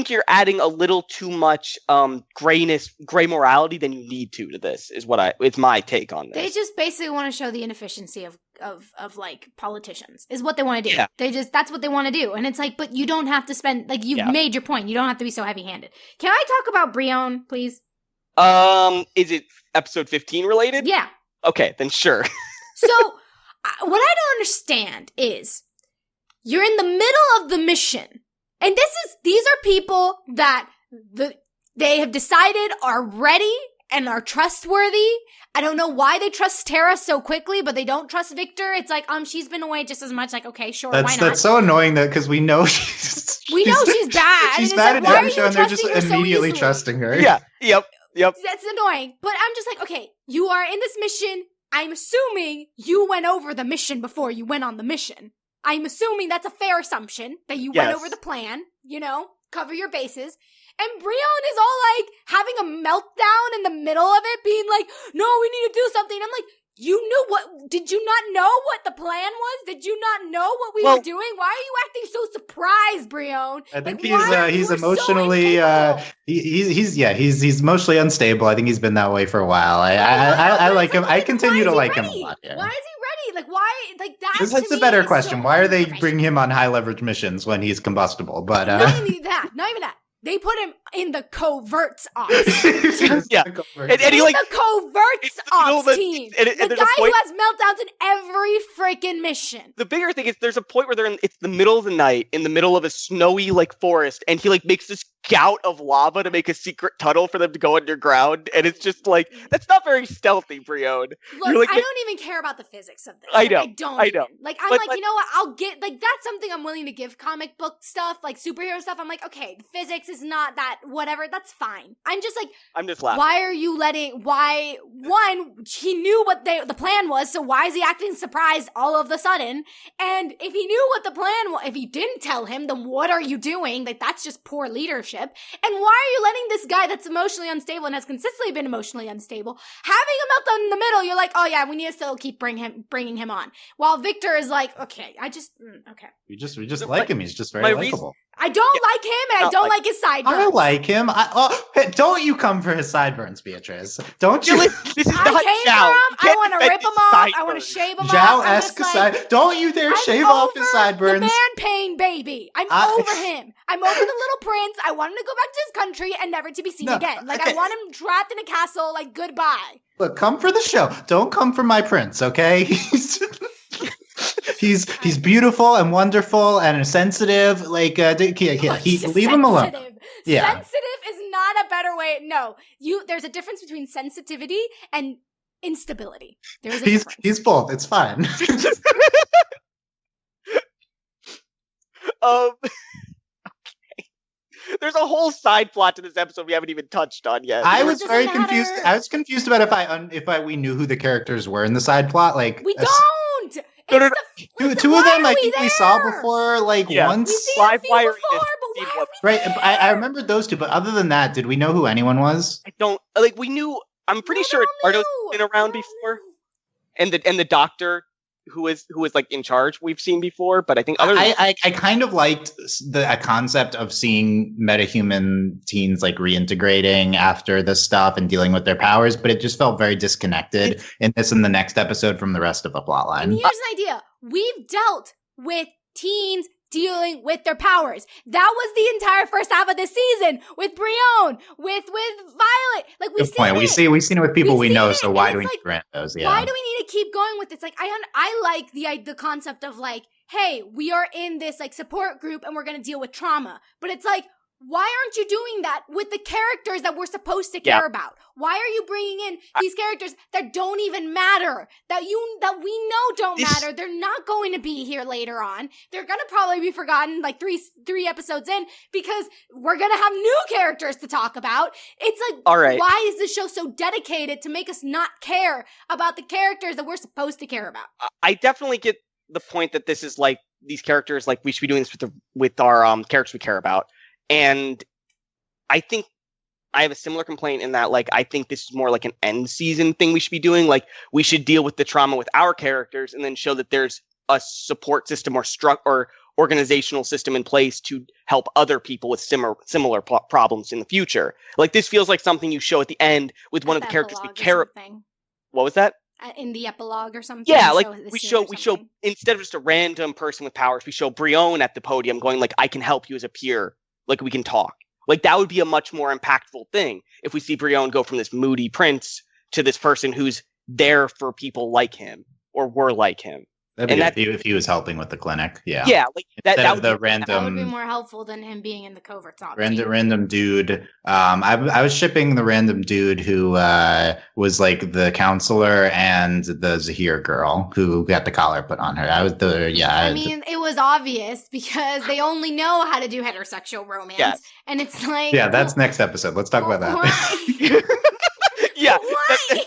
you're adding a little too much gray morality than you need to this it's my take on this. They just basically want to show the inefficiency of like politicians is what they want to do. Yeah. That's what they want to do. And it's like, but you don't have to spend, like, you've made your point. You don't have to be so heavy handed. Can I talk about Brion, please? Is it episode 15 related? Yeah. Okay, then sure. So what I don't understand is you're in the middle of the mission. And these are people that they have decided are ready and are trustworthy. I don't know why they trust Tara so quickly, but they don't trust Victor. It's like, she's been away just as much. Like, okay, sure, why not? That's so annoying because we know she's bad. She's bad at every show, and they're just immediately trusting her. Yeah. Yep. That's annoying. But I'm just like, okay, you are in this mission. I'm assuming you went over the mission before you went on the mission. I'm assuming that's a fair assumption that you went over the plan, cover your bases. And Brion is all like having a meltdown in the middle of it, being like, no, we need to do something. I'm like, did you not know what the plan was? Did you not know what we were doing? Why are you acting so surprised, Brion? I think he's emotionally, he's emotionally unstable. I think he's been that way for a while. I like him. I continue to like him a lot. Yeah. Why is he ready? Like, why? Like that. That's a better question. Why are they bringing him on high leverage missions when he's combustible? But not even that. They put him in the coverts ops. Yeah. And he, like, the coverts ops team. And the guy who has meltdowns in every freaking mission. The bigger thing is there's a point where it's the middle of the night, in the middle of a snowy, like, forest, and he, like, makes this gout of lava to make a secret tunnel for them to go underground, and it's just, like, that's not very stealthy, Brione. Look, like, I don't even care about the physics of this. I know. I don't. Like, I'm like, you know what? I'll get, like, that's something I'm willing to give comic book stuff, like, superhero stuff. I'm like, okay, the physics is not that, whatever, that's fine. I'm just like, I'm just laughing. Why are you one, he knew what the plan was, so why is he acting surprised all of the sudden? And if he knew what the plan was, if he didn't tell him, then what are you doing? Like, that's just poor leadership. And why are you letting this guy that's emotionally unstable and has consistently been emotionally unstable, having a meltdown in the middle? You're like, oh yeah, we need to still keep bringing him on. While Victor is like, okay, okay. We just like him. He's just very likable. I don't like him, and I don't like his sideburns. I like him. Hey, don't you come for his sideburns, Beatriz. Don't you? This is not I came Zhao. for him. I want to rip him off. I want to shave him off. Zhao-esque side. Don't you dare shave off his sideburns. The man pain, baby. I'm over him. I'm over the little prince. I want him to go back to his country and never to be seen again. Like, I want him trapped in a castle. Like, goodbye. Look, come for the show. Don't come for my prince, okay? He's beautiful and wonderful and sensitive. Like, leave him alone. Yeah. Sensitive is not a better way. No, there's a difference between sensitivity and instability. There's a difference. He's both. It's fine. Okay. There's a whole side plot to this episode we haven't even touched on yet. I was very confused. I was confused about if we knew who the characters were in the side plot. Like, we don't. No. Two of them I think we saw before, like, once. We see a few before, but why are we right? I remembered those two, but other than that, did we know who anyone was? I don't like. We knew. I'm pretty sure Eduardo's been around before, and the doctor who is like in charge we've seen before. But I think I kind of liked the concept of seeing metahuman teens like reintegrating after this stuff and dealing with their powers, but it just felt very disconnected in this and the next episode from the rest of the plotline. And here's an idea: we've dealt with teens dealing with their powers. That was the entire first half of this season with Brione, with Violet. Like, we've seen it. We've seen it with people we know. So why do we need to grant those? Yeah. Why do we need to keep going with this? Like, I like the concept of, like, hey, we are in this, like, support group and we're going to deal with trauma. But it's like, why aren't you doing that with the characters that we're supposed to care about? Why are you bringing in these characters that don't even matter, that we know don't matter? They're not going to be here later on. They're going to probably be forgotten like three episodes in because we're going to have new characters to talk about. It's like, all right, why is this show so dedicated to make us not care about the characters that we're supposed to care about? I definitely get the point that this is like these characters, like we should be doing this with our characters we care about. And I think I have a similar complaint in that, like, I think this is more like an end season thing we should be doing. Like, we should deal with the trauma with our characters and then show that there's a support system or organizational system in place to help other people with similar problems in the future. Like, this feels like something you show at the end with one of the characters we care about. What was that? In the epilogue or something? Yeah, like, we show, instead of just a random person with powers, we show Brione at the podium going, like, I can help you as a peer. Like, we can talk. Like, that would be a much more impactful thing if we see Brione go from this moody prince to this person who's there for people like him or were like him. That'd be if he was helping with the clinic. Yeah. Yeah. Like that would be more helpful than him being in the covert top. Random dude. I was shipping the random dude who was like the counselor and the Zahir girl who got the collar put on her. It was obvious because they only know how to do heterosexual romance. Yes. And it's like, that's next episode. Let's talk about that. Yeah. Why?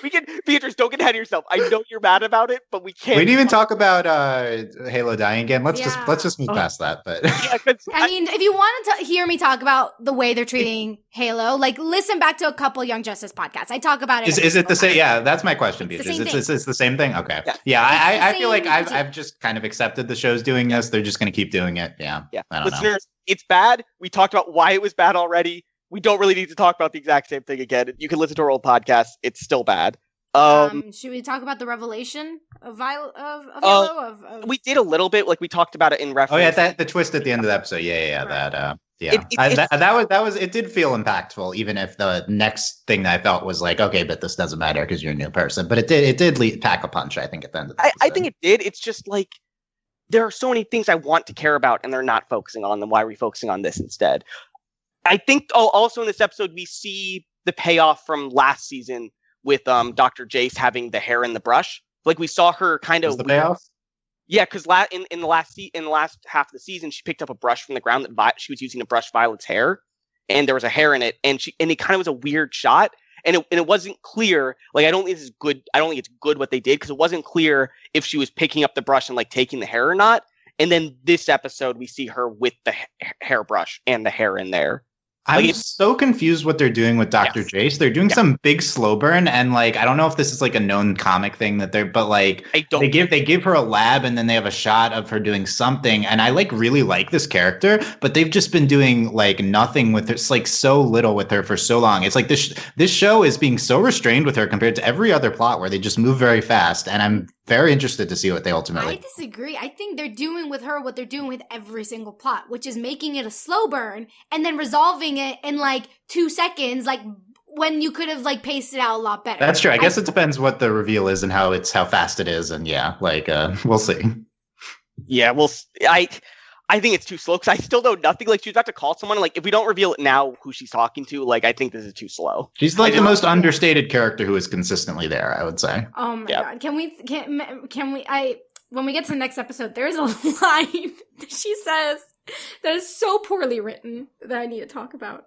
We can, Beatriz, don't get ahead of yourself. I know you're mad about it, but we can't. We didn't even talk about Halo dying again. Let's just move past that. But I mean, if you want to hear me talk about the way they're treating Halo, like, listen back to a couple Young Justice podcasts. I talk about it. Is it the same? Yeah, that's my question, Beatriz. It's the same thing. Okay. Yeah, I feel like I've just kind of accepted the show's doing this. They're just going to keep doing it. Yeah. I don't know. It's bad. We talked about why it was bad already. We don't really need to talk about the exact same thing again. You can listen to our old podcast. It's still bad. Should we talk about the revelation of Halo? We did a little bit, like we talked about it in reference. Oh yeah, the twist at the end of the episode. Yeah. That. Yeah, that was it. Did feel impactful, even if the next thing that I felt was like, okay, but this doesn't matter because you're a new person. But it did pack a punch. I think at the end of the I think it did. It's just like there are so many things I want to care about, and they're not focusing on them. Why are we focusing on this instead? I think also in this episode we see the payoff from last season with Dr. Jace having the hair in the brush. Like we saw her kind of the payoff. Yeah, because in the last half of the season, she picked up a brush from the ground that she was using to brush Violet's hair, and there was a hair in it, and it kind of was a weird shot, and it wasn't clear. Like I don't think this is good. I don't think it's good what they did because it wasn't clear if she was picking up the brush and like taking the hair or not. And then this episode, we see her with the hairbrush and the hair in there. I'm so confused what they're doing with Dr. Jace. They're doing some big slow burn, and like I don't know if this is like a known comic thing that but like they give her a lab, and then they have a shot of her doing something, and I like really like this character, but they've just been doing like nothing with her. It's like so little with her for so long. It's like this show is being so restrained with her compared to every other plot where they just move very fast, and I'm very interested to see what they ultimately. I disagree. I think they're doing with her what they're doing with every single plot, which is making it a slow burn and then resolving it in like 2 seconds, like when you could have like paced it out a lot better. That's true. I guess it depends what the reveal is and how fast it is, and we'll see. Yeah, I think it's too slow because I still know nothing. Like she's about to call someone. Like if we don't reveal it now, who she's talking to, like I think this is too slow. She's like the most understated character who is consistently there, I would say. Oh my god! Can we? When we get to the next episode, there's a line that she says that is so poorly written that I need to talk about.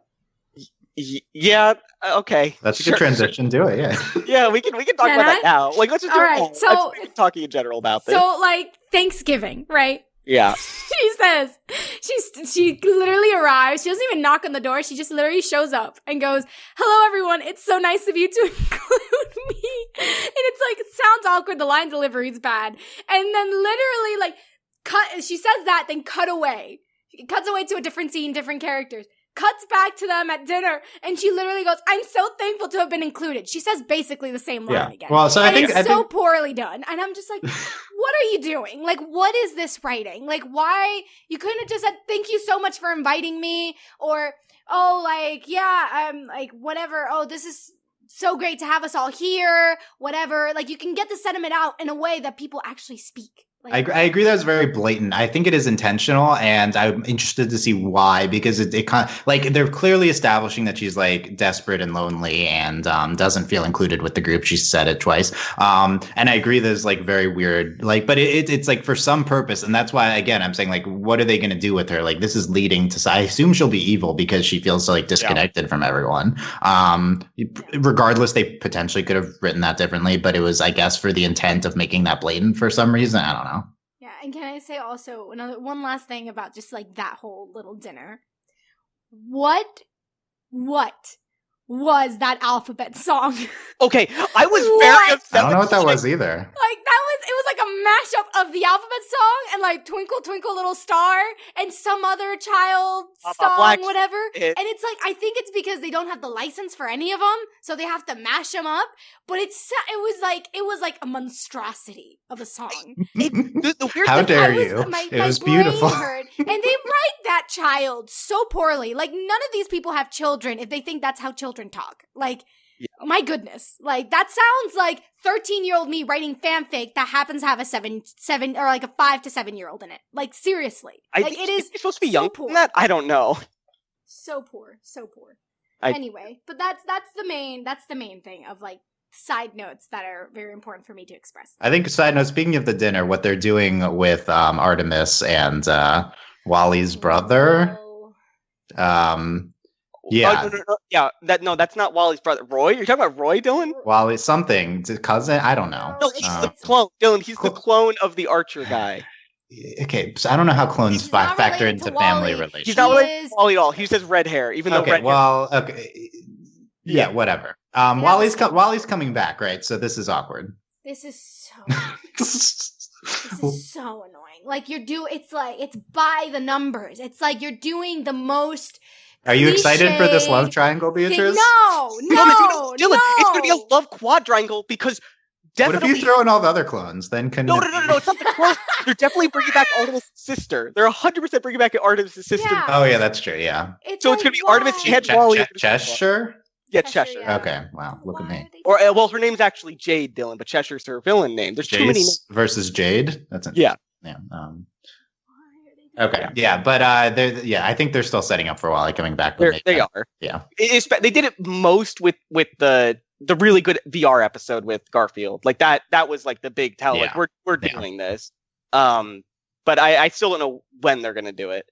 Yeah. Okay. That's a good transition. Do it. Yeah. Yeah. We can talk about that now. Like let's just do it. So talking in general about this. So like Thanksgiving, right? Yeah. She says, she literally arrives. She doesn't even knock on the door. She just literally shows up and goes, "Hello, everyone. It's so nice of you to include me." And it's like, it sounds awkward. The line delivery is bad. And then literally like she says that, then cut away. It cuts away to a different scene, different characters. Cuts back to them at dinner, and she literally goes, "I'm so thankful to have been included." She says basically the same line again. Well, so I think it's so poorly done, and I'm just like, "What are you doing? Like, what is this writing? Like, why you couldn't have just said thank you so much for inviting me, or like whatever. Oh, this is so great to have us all here. Whatever. Like, you can get the sentiment out in a way that people actually speak." I agree that was very blatant. I think it is intentional, and I'm interested to see why, because it kind of, like, they're clearly establishing that she's like desperate and lonely and doesn't feel included with the group. She said it twice. And I agree that it's like very weird, like, but it's like for some purpose. And that's why, again, I'm saying like, what are they going to do with her? Like, this is leading to, I assume she'll be evil because she feels so like disconnected from everyone. Regardless, they potentially could have written that differently, but it was, I guess, for the intent of making that blatant for some reason. I don't know. And can I say also one last thing about just like that whole little dinner? What was that alphabet song? Okay, I was very upset. I don't know what that was either. Like it was like a mashup of the alphabet song and like Twinkle Twinkle Little Star and some other child song, whatever. And it's like, I think it's because they don't have the license for any of them, so they have to mash them up. But it was like a monstrosity of a song. The weird How dare you? It was beautiful. And they write that child so poorly. Like, none of these people have children if they think that's how children talk. Like, my goodness. Like, that sounds like 13-year-old me writing fanfic that happens to have a 7 or like a 5 to 7-year-old in it. Like, seriously. Like, it is supposed to be so young poor. than that? I don't know. So poor. Anyway, but that's the main thing of like side notes that are very important for me to express. I think side note, speaking of the dinner, what they're doing with Artemis and Wally's brother. Yeah. No. Yeah. That's not Wally's brother. Roy? You're talking about Roy, Dylan? Wally something. Cousin? I don't know. No, he's the clone. Dylan, he's the clone of the Archer guy. Okay, so I don't know how clones factor into family relations. He's not related to Wally at all. He just has red hair, even though red hair. Okay. Yeah, whatever. Wally's coming back, right? So this is awkward. This is so annoying. Like, it's by the numbers. It's like you're doing the most. Are you excited for this love triangle, Beatriz? No. Dylan, it's going to be a love quadrangle because definitely. What if you throw in all the other clones? Then can No. It's not the clone. They're definitely bringing back Artemis' sister. They're 100% bringing back Artemis' sister. Yeah. Oh yeah, that's true. Yeah. So it's gonna be Artemis, Chad, Wally, Cheshire. Yeah, Cheshire. Yeah. Okay. Wow. Look at me. Or well, her name's actually Jade, Dylan, but Cheshire's her villain name. There's too many names. Jace versus Jade. That's it. Yeah. Yeah. Okay. Yeah, but I think they're still setting up for Wally coming back. They are. Yeah. They did it most with the really good VR episode with Garfield. Like that was like the big tell. Yeah. Like we're doing this. But I still don't know when they're gonna do it.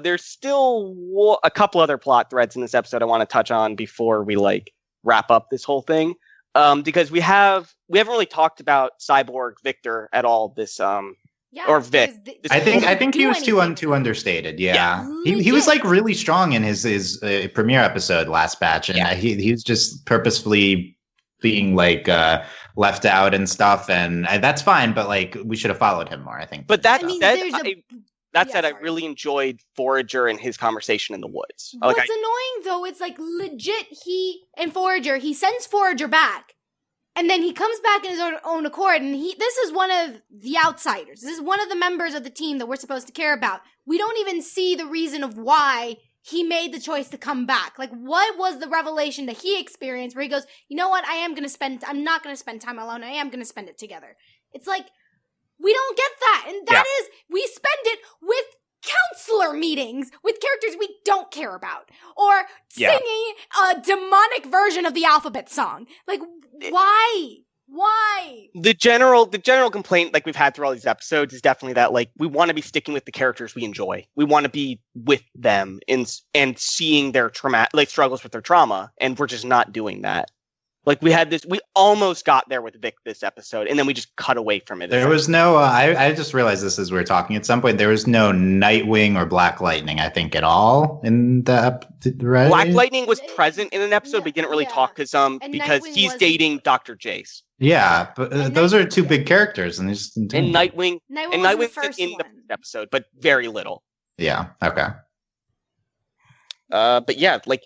There's still a couple other plot threads in this episode I want to touch on before we like wrap up this whole thing. Because we haven't really talked about Cyborg Victor at all this or Vic. I think he was too understated. Yeah. He was like really strong in his premiere episode last batch, and he was just purposefully being like left out and stuff, and that's fine. But like we should have followed him more, I think. But that said, I really enjoyed Forager and his conversation in the woods. What's annoying though, it's like legit. He sends Forager back. And then he comes back in his own accord, and this is one of the outsiders. This is one of the members of the team that we're supposed to care about. We don't even see the reason of why he made the choice to come back. Like, what was the revelation that he experienced where he goes, you know what, I'm not going to spend time alone. I am going to spend it together. It's like, we don't get that. And that is, we spend it with counselor meetings with characters we don't care about, or singing a demonic version of the alphabet song. Like, why? The general complaint like we've had through all these episodes is definitely that like we want to be sticking with the characters we enjoy. We want to be with them and seeing their struggles with their trauma, and we're just not doing that. Like we almost got there with Vic this episode, and then we just cut away from it. There was no, I just realized this as we were talking at some point, there was no Nightwing or Black Lightning, I think, at all in the right? Black Lightning was present in an episode, but he didn't really talk because he's dating Dr. Jace. Yeah, but those are two big characters, and Nightwing in the episode, but very little. Yeah. Okay. But yeah, like.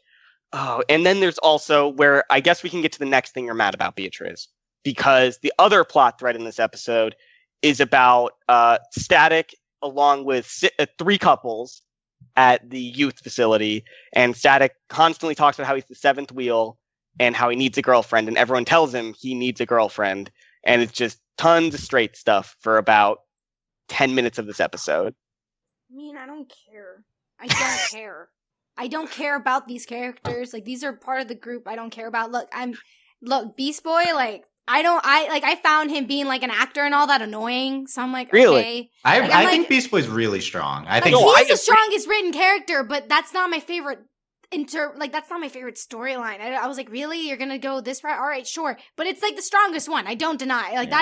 Oh, and then there's also where I guess we can get to the next thing you're mad about, Beatriz, because the other plot thread in this episode is about Static along with 3 couples at the youth facility, and Static constantly talks about how he's the 7th wheel and how he needs a girlfriend, and everyone tells him he needs a girlfriend, and it's just tons of straight stuff for about 10 minutes of this episode. I mean, I don't care. I don't care about these characters. Like, these are part of the group I don't care about. Look, Beast Boy, like, I found him being like an actor and all that annoying. So I'm like, really? Okay. I think Beast Boy's really strong. I think he's the strongest written character, but that's not my favorite that's not my favorite storyline. I was like, really? You're gonna go this route? All right, sure. But it's like the strongest one. I don't deny. Like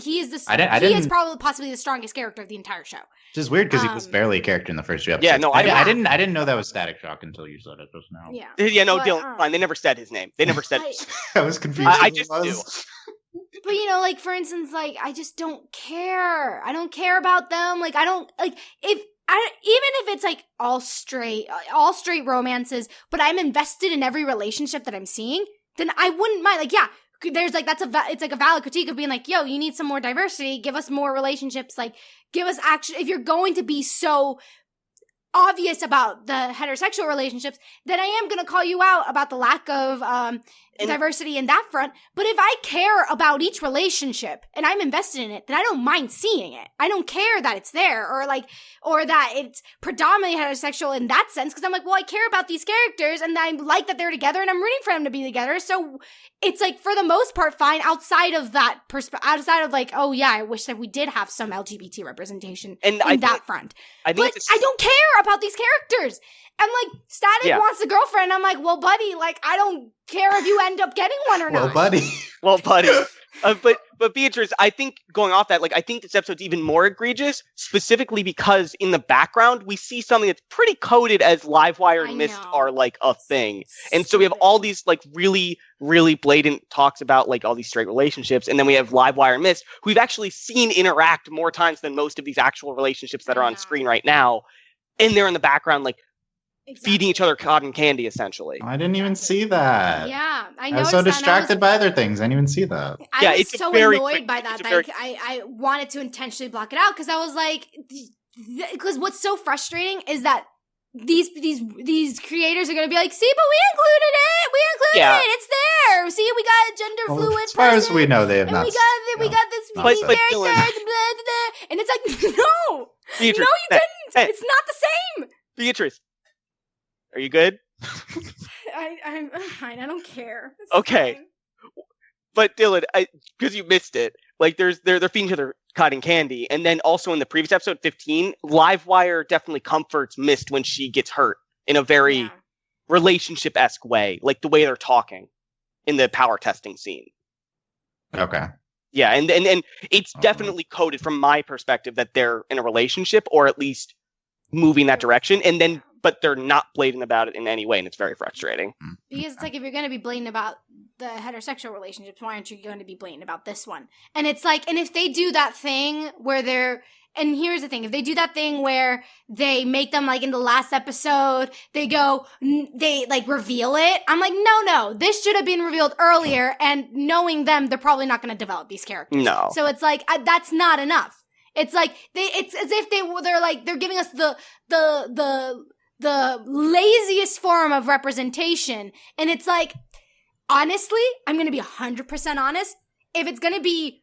he is probably possibly the strongest character of the entire show. Which is weird because he was barely a character in the first 2 episodes. Yeah, no, I didn't know that was Static Shock until you said it just now. Yeah. No, Dylan, fine. They never said his name. They never said it. I was confused. I just knew. But like for instance, like I just don't care. I don't care about them. Like I don't like even if it's like all straight romances, but I'm invested in every relationship that I'm seeing, then I wouldn't mind. Like, yeah, there's like it's like a valid critique of being like, yo, you need some more diversity. Give us more relationships. Like, give us action. If you're going to be so obvious about the heterosexual relationships, then I am going to call you out about the lack of diversity in that front. But if I care about each relationship and I'm invested in it, then I don't mind seeing it. I don't care that it's there or that it's predominantly heterosexual in that sense. Cause I'm like, well, I care about these characters and I like that they're together and I'm rooting for them to be together. So it's like, for the most part, fine outside of that outside of like, oh yeah, I wish that we did have some LGBT representation that front. I don't care about these characters. And like, Static wants a girlfriend. I'm like, well, buddy, like, I don't care if you end up getting one or not. Well, buddy. But Beatriz, I think going off that, like, I think this episode's even more egregious, specifically because in the background we see something that's pretty coded as Livewire and Mist are like a thing, and so we have all these like really, really blatant talks about like all these straight relationships, and then we have Livewire and Mist, who we've actually seen interact more times than most of these actual relationships that are on screen right now, and they're in the background like. feeding each other cotton candy, essentially. I didn't even see that. Yeah, I was noticed so that, distracted by other things. I didn't even see that. I was so annoyed by that. Like, I wanted to intentionally block it out because I was like, because what's so frustrating is that these creators are going to be like, see, but we included it. We included it. It's there. See, we got a gender fluid as far as we know, they have not. We got this character, and it's like, no, Beatrice, no, you didn't. It's not the same. Beatrice, are you good? I'm fine. I don't care. It's okay, fine. But Dylan, because you missed it, like they're feeding each other cotton candy, and then also in the previous episode 15, Livewire definitely comforts Mist when she gets hurt in a very relationship-esque way, like the way they're talking in the power testing scene. Okay. Yeah, and it's definitely coded from my perspective that they're in a relationship, or at least moving that direction, but they're not blatant about it in any way, and it's very frustrating. Because it's like, if you're going to be blatant about the heterosexual relationships, why aren't you going to be blatant about this one? And it's like, and if they do that thing where and here's the thing, if they do that thing where they make them, like, in the last episode, they like reveal it, I'm like, no, this should have been revealed earlier, and knowing them, they're probably not going to develop these characters. No. So it's like, that's not enough. It's like, it's as if they're giving us the laziest form of representation. And it's like, honestly, I'm going to be 100% honest. If it's going to be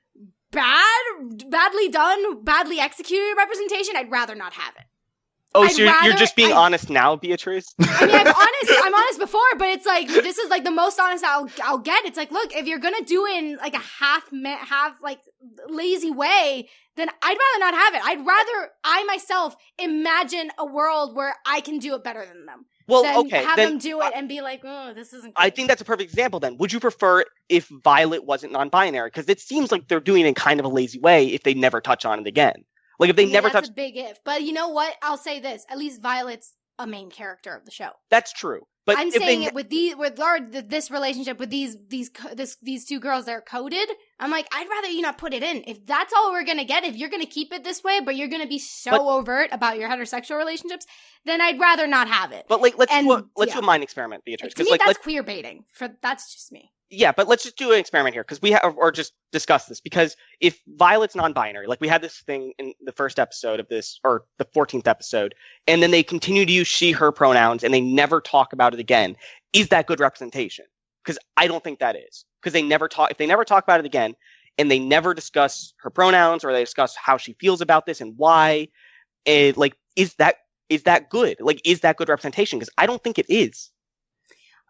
badly done, badly executed representation, I'd rather not have it. Oh, so you're just being honest now, Beatrice? I mean, I'm honest before, but it's like, this is like the most honest I'll get. It's like, look, if you're going to do it in like a half like lazy way, then I'd rather not have it. I'd rather I myself imagine a world where I can do it better than them. Well, than okay. Have them do it and be like, oh, this isn't good. I think that's a perfect example then. Would you prefer if Violet wasn't non-binary? Because it seems like they're doing it in kind of a lazy way if they never touch on it again. Like if they never touch. That's a big if. But you know what? I'll say this. At least Violet's a main character of the show. That's true. But I'm saying it with this relationship with these two girls that are coded. I'm like, I'd rather you not put it in. If that's all we're gonna get, if you're gonna keep it this way, but you're gonna be so overt about your heterosexual relationships, then I'd rather not have it. But like, let's do a mind experiment, Beatrice. To me, that's queer baiting. That's just me. Yeah, but let's just do an experiment here because we have, or just discuss this, because if Violet's non-binary, like we had this thing in the first episode of this, or the 14th episode, and then they continue to use she, her pronouns, and they never talk about it again, is that good representation? Because I don't think that is. Because if they never talk about it again, and they never discuss her pronouns, or they discuss how she feels about this and why, is that good? Like, is that good representation? Because I don't think it is.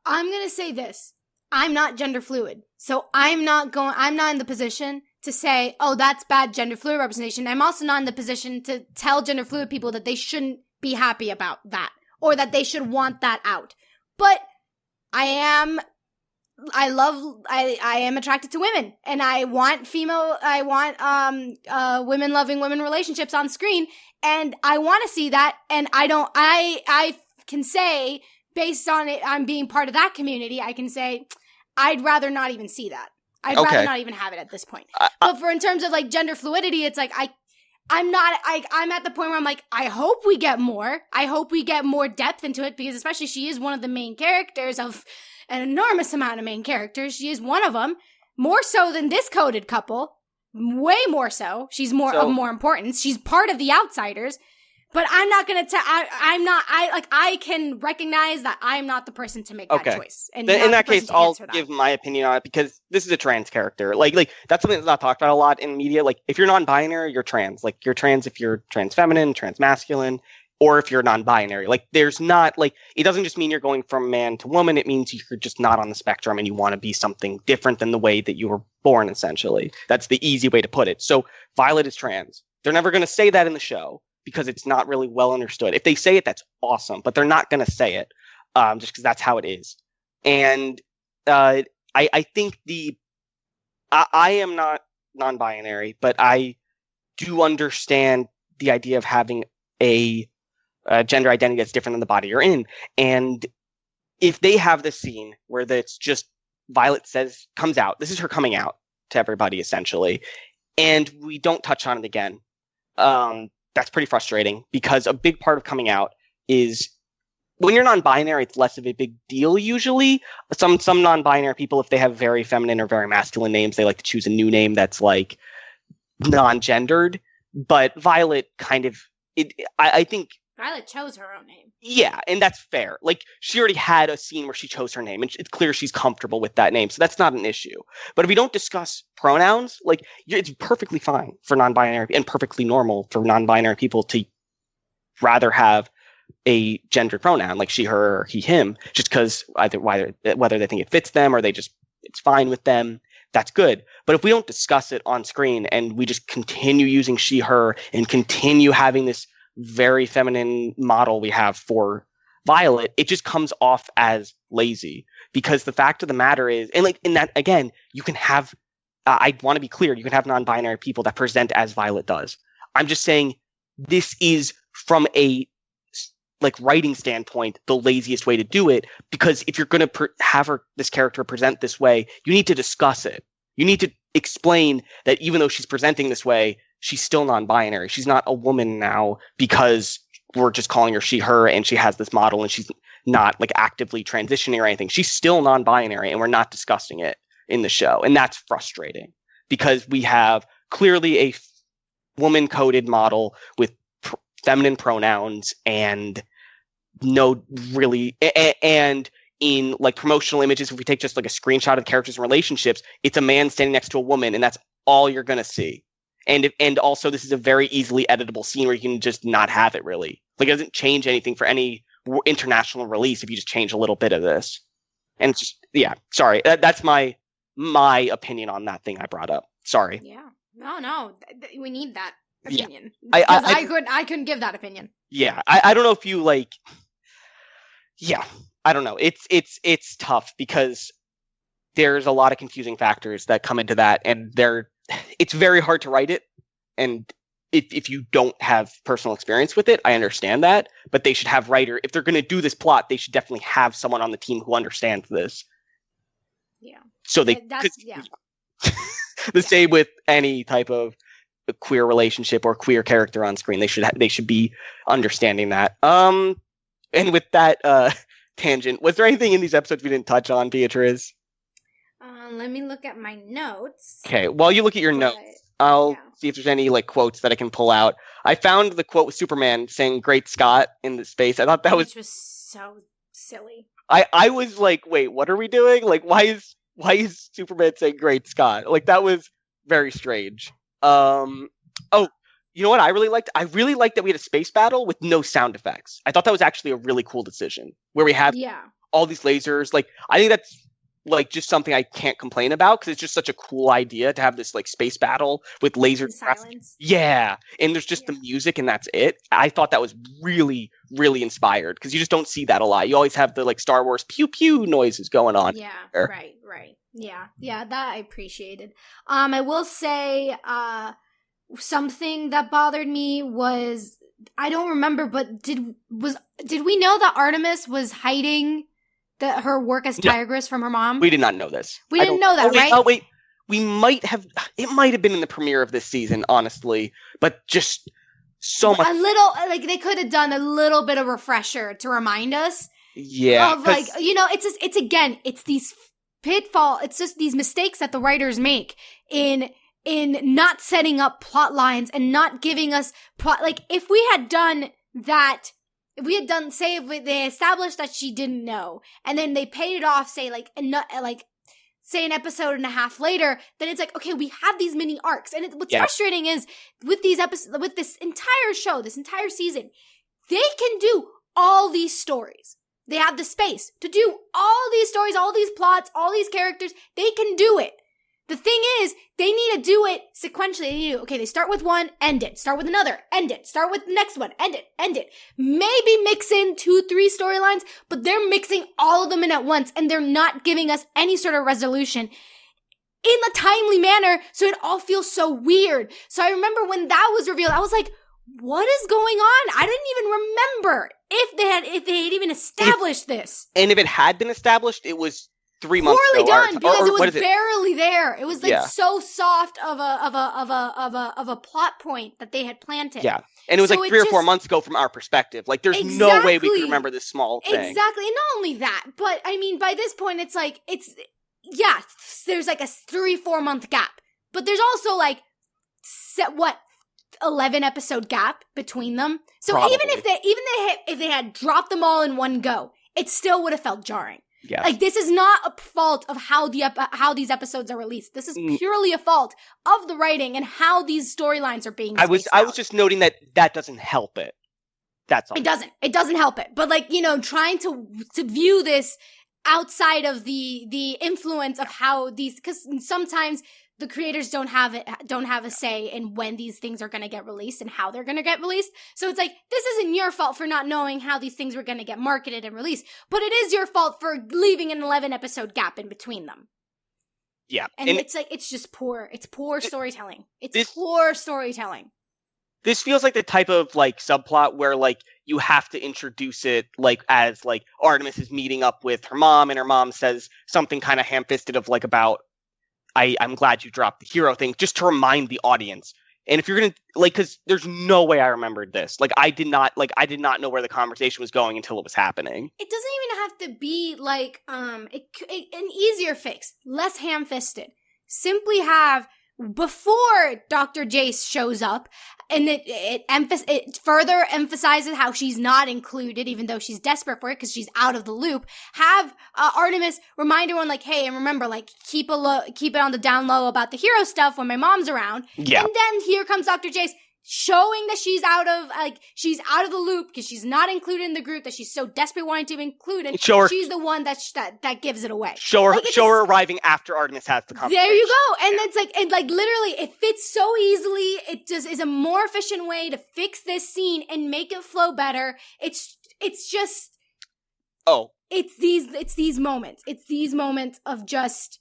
I'm going to say this. I'm not gender fluid. So I'm not in the position to say, oh, that's bad gender fluid representation. I'm also not in the position to tell gender fluid people that they shouldn't be happy about that, or that they should want that out. But I am attracted to women, and I want women loving women relationships on screen, and I want to see that, and I can say, based on it, I'm being part of that community, I can say, I'd rather not even see that. I'd rather not even have it at this point. But in terms of like gender fluidity, it's like I'm at the point where I'm like, I hope we get more. I hope we get more depth into it, because especially she is one of the main characters of an enormous amount of main characters. She is one of them, more so than this coded couple, way more so. She's of more importance. She's part of the outsiders. But I'm not going to I can recognize that I'm not the person to make that choice. And in that case, I'll give my opinion on it, because this is a trans character. Like that's something that's not talked about a lot in media. Like, if you're non-binary, you're trans. Like, you're trans if you're trans feminine, trans masculine, or if you're non-binary. Like, there's not, like, it doesn't just mean you're going from man to woman. It means you're just not on the spectrum and you want to be something different than the way that you were born, essentially. That's the easy way to put it. So Violet is trans. They're never going to say that in the show, because it's not really well understood. If they say it, that's awesome, but they're not going to say it, just because that's how it is. And I think I am not non-binary, but I do understand the idea of having a gender identity that's different than the body you're in. And if they have this scene where it's just Violet comes out, this is her coming out to everybody, essentially, and we don't touch on it again, that's pretty frustrating, because a big part of coming out is when you're non-binary, it's less of a big deal usually. Some non-binary people, if they have very feminine or very masculine names, they like to choose a new name that's like non-gendered. But Violet kind of, I think Violet chose her own name. Yeah, and that's fair. Like, she already had a scene where she chose her name, and it's clear she's comfortable with that name, so that's not an issue. But if we don't discuss pronouns, like, it's perfectly fine for non-binary and perfectly normal for non-binary people to rather have a gendered pronoun, like she, her, or he, him, just because whether they think it fits them or it's fine with them. That's good. But if we don't discuss it on screen and we just continue using she, her, and continue having this very feminine model we have for Violet, it just comes off as lazy. Because the fact of the matter is, and like in that, again, you can have, I want to be clear, you can have non-binary people that present as Violet does. I'm just saying this is from a like writing standpoint, the laziest way to do it, because if you're going to have this character present this way, you need to discuss it. You need to explain that even though she's presenting this way, she's still non-binary. She's not a woman now because we're just calling her she, her, and she has this model and she's not like actively transitioning or anything. She's still non-binary and we're not discussing it in the show. And that's frustrating because we have clearly a woman-coded model with feminine pronouns and no really and in like promotional images, if we take just like a screenshot of characters and relationships, it's a man standing next to a woman and that's all you're going to see. And also this is a very easily editable scene where you can just not have it really. Like it doesn't change anything for any international release if you just change a little bit of this. And it's just, yeah, sorry. That's my opinion on that thing I brought up. Sorry. Yeah. No. We need that opinion. Yeah. I couldn't give that opinion. Yeah. I don't know if you like, yeah, I don't know. It's tough because there's a lot of confusing factors that come into that and it's very hard to write it. And if you don't have personal experience with it, I understand that, but they should have if they're going to do this plot, they should definitely have someone on the team who understands this. Yeah. So same with any type of queer relationship or queer character on screen. They should be understanding that. And with that tangent, was there anything in these episodes we didn't touch on, Beatriz? Let me look at my notes. Okay, while you look at your notes, I'll see if there's any like quotes that I can pull out. I found the quote with Superman saying "Great Scott" in the space. I thought that was so silly. I was like, wait, what are we doing? Like, why is Superman saying "Great Scott"? Like that was very strange. Oh, you know what I really liked? I really liked that we had a space battle with no sound effects. I thought that was actually a really cool decision where we have all these lasers. Like, I think that's like just something I can't complain about because it's just such a cool idea to have this like space battle with lasers. Silence. Yeah. And there's just the music and that's it. I thought that was really, really inspired because you just don't see that a lot. You always have the like Star Wars pew pew noises going on. Yeah. Right. Yeah. That I appreciated. I will say, something that bothered me was, I don't remember, but did we know that Artemis was hiding her work as Tigress from her mom? We did not know this. We didn't know that, right? Oh, wait. We might have. It might have been in the premiere of this season, honestly. But just so much. A little, like, they could have done a little bit of refresher to remind us. Yeah. Of, like, you know, it's these pitfall. It's just these mistakes that the writers make in not setting up plot lines and not giving us plot. Like, if we had done that, say if they established that she didn't know, and then they paid it off, say say an episode and a half later, then it's like, okay, we have these mini arcs. And what's frustrating is with these episodes, with this entire show, this entire season, they can do all these stories. They have the space to do all these stories, all these plots, all these characters. They can do it. The thing is, they need to do it sequentially. They start with one, end it. Start with another, end it. Start with the next one, end it. Maybe mix in 2-3 storylines, but they're mixing all of them in at once, and they're not giving us any sort of resolution in a timely manner, so it all feels so weird. So I remember when that was revealed, I was like, what is going on? I didn't even remember if they had even established this. And if it had been established, it was 3 months poorly ago. done because it what was is barely there. It was like Yeah. so soft of a plot point that they had planted. Yeah. And it was So like it 3 or 4 just- months ago from our perspective. Like, there's no way we could Exactly. remember this small thing. Exactly. And not only that, but I mean, by this point, it's like, there's like a 3-4 month gap. But there's also like, 11 episode gap between them. So Probably. even if they had dropped them all in one go, it still would have felt jarring. Yes. Like, this is not a fault of how these episodes are released. This is purely a fault of the writing and how these storylines are being spaced I out. was just noting that doesn't help it. That's all. It doesn't help it. But like, trying to view this outside of the influence of how these, because sometimes the creators don't have a say in when these things are going to get released and how they're going to get released. So it's like, this isn't your fault for not knowing how these things were going to get marketed and released, but it is your fault for leaving an 11 episode gap in between them. Yeah. And it's like, it's just poor. It's poor storytelling. Poor storytelling. This feels like the type of like subplot where like you have to introduce it like as like Artemis is meeting up with her mom and her mom says something kind of ham-fisted of like about I'm glad you dropped the hero thing, just to remind the audience. And if you're gonna like, because there's no way I remembered this. Like I did not know where the conversation was going until it was happening. It doesn't even have to be like an easier fix, less ham-fisted. Simply have, before Dr. Jace shows up, and it further emphasizes how she's not included, even though she's desperate for it because she's out of the loop. Have Artemis remind everyone, like, hey, and remember, like, keep it on the down low about the hero stuff when my mom's around. Yeah. And then here comes Dr. Jace, showing that she's out of the loop because she's not included in the group that she's so desperately wanting to be included. She's the one that gives it away. Show her arriving after Artemis has the conversation. There you go. And it's like literally it fits so easily. It just is a more efficient way to fix this scene and make it flow better. It's just it's these moments. It's these moments of just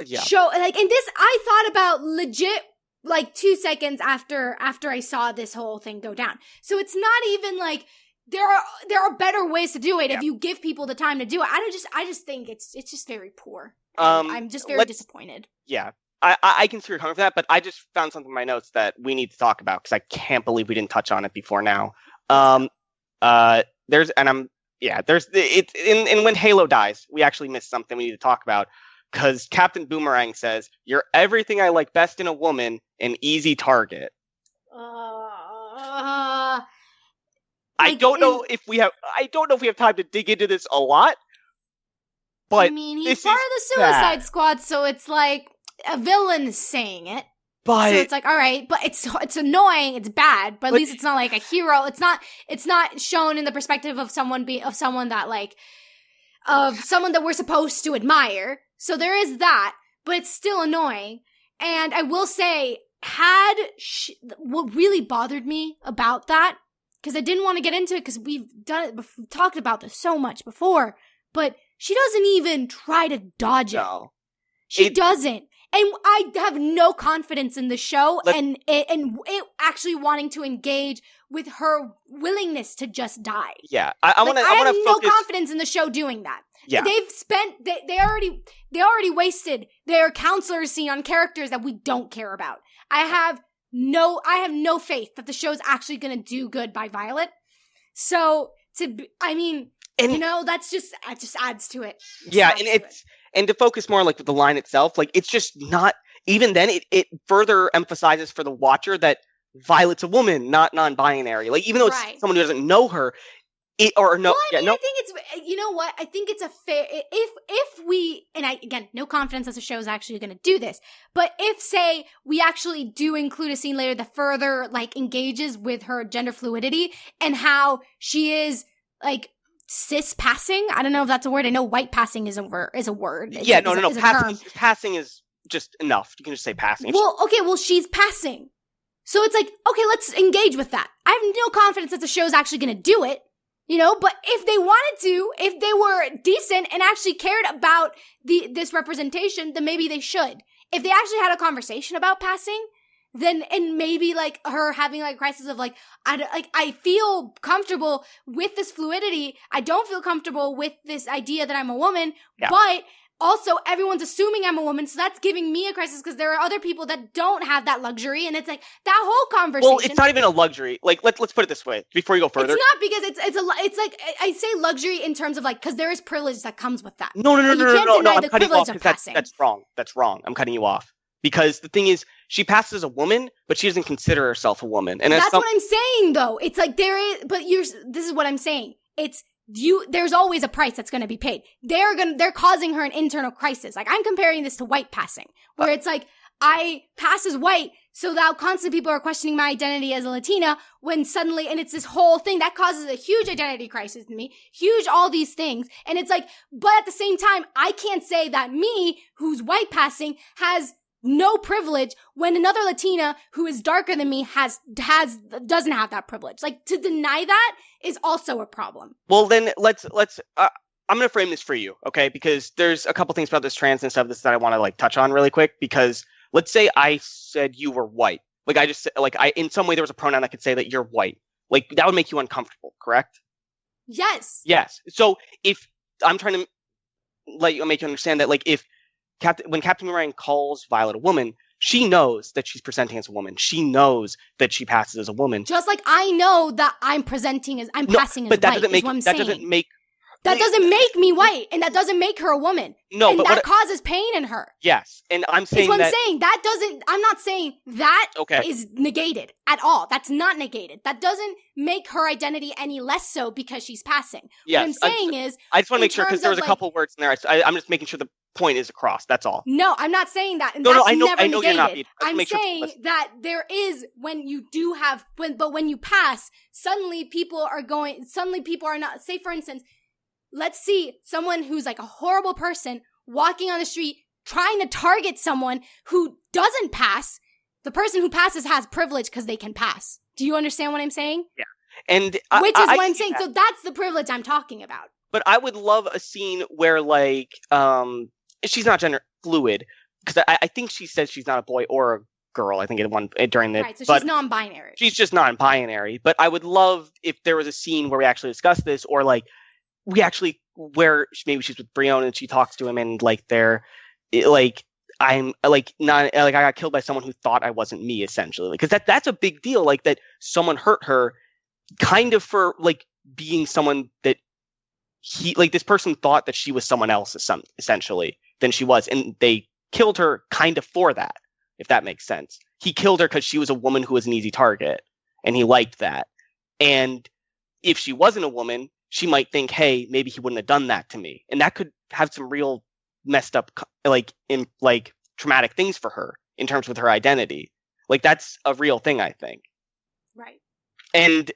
show, like, and this I thought about legit like 2 seconds after I saw this whole thing go down. So it's not even like there are better ways to do it if you give people the time to do it. I just think it's just very poor. I'm just very disappointed. Yeah. I can see where you're coming from that, but I just found something in my notes that we need to talk about because I can't believe we didn't touch on it before now. And when Halo dies, we actually missed something we need to talk about. Because Captain Boomerang says, "You're everything I like best in a woman, an easy target." I don't know if we have time to dig into this a lot. But I mean, he's part of the Suicide Squad, so it's like a villain saying it. But so it's like, all right, but it's annoying, it's bad, but at least it's not like a hero. It's not shown in the perspective of someone that we're supposed to admire. So there is that, but it's still annoying. And I will say, what really bothered me about that, because I didn't want to get into it because we've talked about this so much before, but she doesn't even try to dodge it. No. She doesn't. And I have no confidence in the show and it actually wanting to engage with her willingness to just die. Yeah. I have no confidence in the show doing that. Yeah. They already wasted their counselor scene on characters that we don't care about. I have no faith that the show's actually going to do good by Violet. So that just adds to it. Yeah, and to focus more like with the line itself, like it's just not, even then it further emphasizes for the watcher that Violet's a woman, not non-binary. Like even though it's someone who doesn't know her, I think it's, you know what? I think it's a fair, if we, and again, no confidence that the show is actually going to do this, but if, say, we actually do include a scene later that further, like, engages with her gender fluidity and how she is, like, cis passing. I don't know if that's a word. I know white passing is a word. Passing is just enough. You can just say passing. Well, she's passing. So it's like, okay, let's engage with that. I have no confidence that the show's actually going to do it. But if they wanted to, if they were decent and actually cared about this representation, then maybe they should. If they actually had a conversation about passing, then, and maybe like her having like a crisis of like, I feel comfortable with this fluidity. I don't feel comfortable with this idea that I'm a woman, but also everyone's assuming I'm a woman, so that's giving me a crisis because there are other people that don't have that luxury, and it's like that whole conversation. Well, it's not even a luxury. Like, let's put it this way before you go further. It's not because it's like I say luxury in terms of like because there is privilege that comes with that. No. You can't deny I'm the cutting you off privilege of because passing. that's wrong. That's wrong. I'm cutting you off because the thing is, she passes as a woman, but she doesn't consider herself a woman, and that's what I'm saying, though. It's like this is what I'm saying. It's there's always a price that's going to be paid. They're causing her an internal crisis. Like, I'm comparing this to white passing, where it's like, I pass as white, so now constantly people are questioning my identity as a Latina, when suddenly, and it's this whole thing that causes a huge identity crisis in me, huge all these things, and it's like, but at the same time, I can't say that me, who's white passing, has no privilege when another Latina who is darker than me doesn't have that privilege. Like, to deny that is also a problem. Well, then let's I'm going to frame this for you, okay? Because there's a couple things about this trans and stuff that I want to like touch on really quick, because let's say I said you were white. Like, I just like in some way there was a pronoun that could say that you're white. Like, that would make you uncomfortable, correct? Yes. Yes. So if I'm trying to make you understand that, like, when Captain Boomerang calls Violet a woman, she knows that she's presenting as a woman. She knows that she passes as a woman. Just like I know that I'm passing as white. But that doesn't make me white, and that doesn't make her a woman. No, and but that causes pain in her. Yes, and I'm saying I'm saying. That doesn't. I'm not saying that is negated at all. That's not negated. That doesn't make her identity any less so because she's passing. Yes, what I'm saying is, I just want to make sure, because there was a couple words in there. I'm just making sure the point is across. That's all. No, I'm not saying that. And no, that's I know negated. you're not. I'm saying that there is when you pass, suddenly people are not. Say, for instance, let's see someone who's like a horrible person walking on the street trying to target someone who doesn't pass. The person who passes has privilege because they can pass. Do you understand what I'm saying? Yeah. And which is what I'm saying. So that's the privilege I'm talking about. But I would love a scene where, like, she's not gender fluid, because I think she says she's not a boy or a girl. I think during the right. So she's non-binary. She's just non-binary. But I would love if there was a scene where we actually discuss this, or like where maybe she's with Brion and she talks to him, and like I'm like not like I got killed by someone who thought I wasn't me, essentially, because that's a big deal. Like, that someone hurt her, kind of, for like being someone that this person thought that she was someone else essentially than she was, and they killed her kind of for that, if that makes sense. He killed her because she was a woman who was an easy target, and he liked that. And if she wasn't a woman, she might think, hey, maybe he wouldn't have done that to me, and that could have some real messed up, traumatic things for her in terms with her identity. Like, that's a real thing, I think. Right. And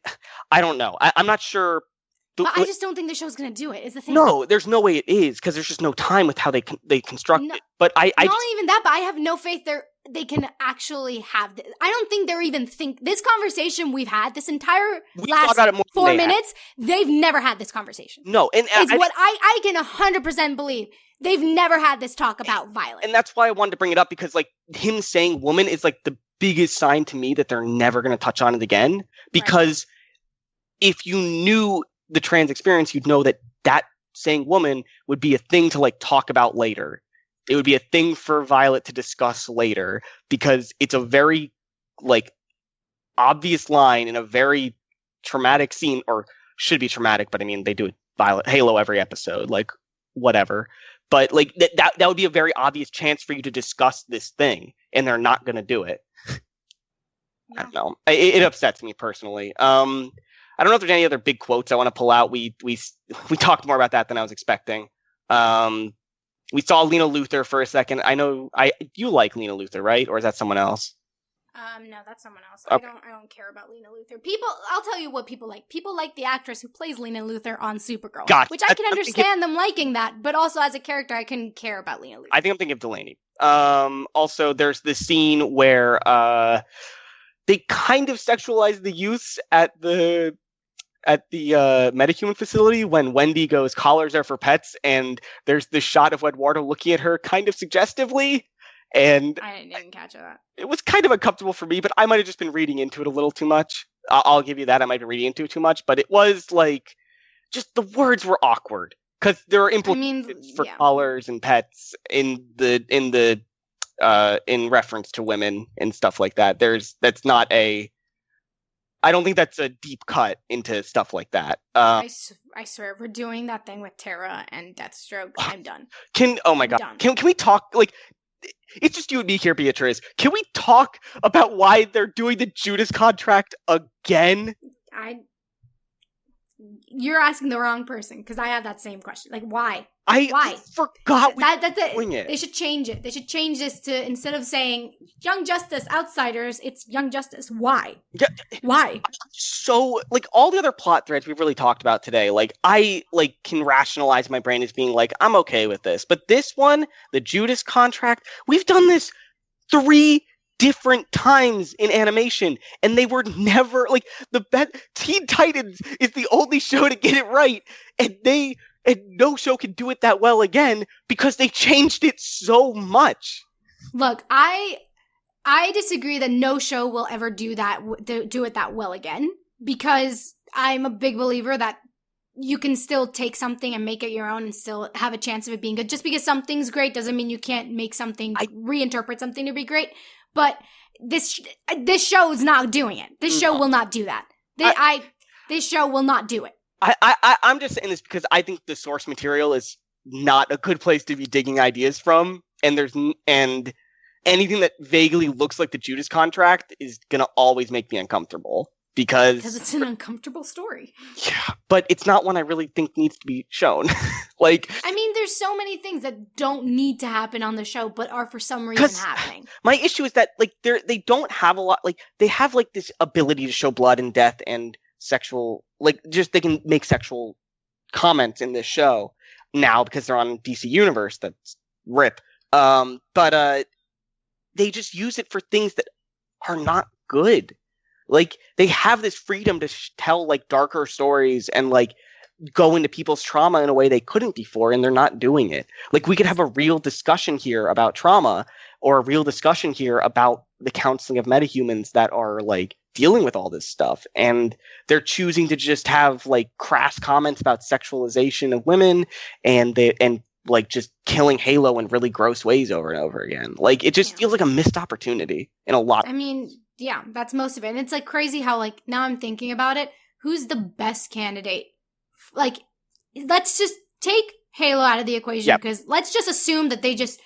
I don't know. I'm not sure. But I just don't think the show's going to do it, is the thing. No, there's no way it is, because there's just no time with how they construct it. But not even that, but I have no faith they can actually have this. I don't think they're even this conversation we've had, this entire last 4 minutes, they've never had this conversation. No, and it's what I can 100% believe. They've never had this talk about violence. And that's why I wanted to bring it up, because like him saying woman is like the biggest sign to me that they're never going to touch on it again. Because if you knew the trans experience, you'd know that saying woman would be a thing to like talk about later. It would be a thing for Violet to discuss later, because it's a very like obvious line in a very traumatic scene, or should be traumatic, but I mean, they do Violet Halo every episode, like whatever. But like that would be a very obvious chance for you to discuss this thing, and they're not going to do it. Yeah. I don't know. It upsets me personally. I don't know if there's any other big quotes I want to pull out. We talked more about that than I was expecting. We saw Lena Luthor for a second. I know you like Lena Luthor, right? Or is that someone else? No, that's someone else. Okay. I don't care about Lena Luthor. I'll tell you what people like. People like the actress who plays Lena Luthor on Supergirl. Gotcha. Which I can understand them liking that, but also as a character, I can care about Lena Luthor. I think I'm thinking of Delaney. Also, there's this scene where they kind of sexualize the youths at the metahuman facility when Wendy goes, collars are for pets, and there's this shot of Eduardo looking at her kind of suggestively. And I didn't catch that. It was kind of uncomfortable for me, but I might have just been reading into it a little too much. I'll give you that. I might be reading into it too much, but it was like, just the words were awkward. because there are implications for colors and pets in reference to women and stuff like that. I don't think that's a deep cut into stuff like that. I swear, we're doing that thing with Terra and Deathstroke. I'm done. Oh my god. Can we talk, like, it's just you and me here, Beatriz. Can we talk about why they're doing the Judas contract again? You're asking the wrong person, because I have that same question. Like, why? I forgot that's it. Doing it. They should change it. They should change this to, instead of saying Young Justice Outsiders, it's Young Justice. Why? Yeah. Why? So, like, all the other plot threads we've really talked about today, like, I, like, can rationalize my brain as being like, I'm okay with this. But this one, the Judas contract, we've done this 3 different times in animation, and they were never, like, Teen Titans is the only show to get it right, and no show can do it that well again because they changed it so much. Look, I disagree that no show will ever do it that well again, because I'm a big believer that you can still take something and make it your own and still have a chance of it being good. Just because something's great doesn't mean you can't make something, reinterpret something to be great. But this show is not doing it. This show will not do that. This show will not do it. I'm just saying this because I think the source material is not a good place to be digging ideas from, and anything that vaguely looks like the Judas contract is gonna always make me uncomfortable because it's an uncomfortable story. Yeah, but it's not one I really think needs to be shown. Like, I mean, there's so many things that don't need to happen on the show, but are for some reason happening. My issue is that, like, they don't have a lot. Like, they have, like, this ability to show blood and death and sexual, like, just they can make sexual comments in this show now because they're on DC Universe. That's rip. But they just use it for things that are not good. Like, they have this freedom to tell, like, darker stories and, like, go into people's trauma in a way they couldn't before, and they're not doing it. Like, we could have a real discussion here about trauma, or a real discussion here about the counseling of metahumans that are, like, dealing with all this stuff, and they're choosing to just have, like, crass comments about sexualization of women and like, just killing Halo in really gross ways over and over again. Like, it just feels like a missed opportunity in a lot. I mean, yeah, that's most of it. And it's, like, crazy how, like, now I'm thinking about it, who's the best candidate? Like, let's just take Halo out of the equation, because let's just assume that they just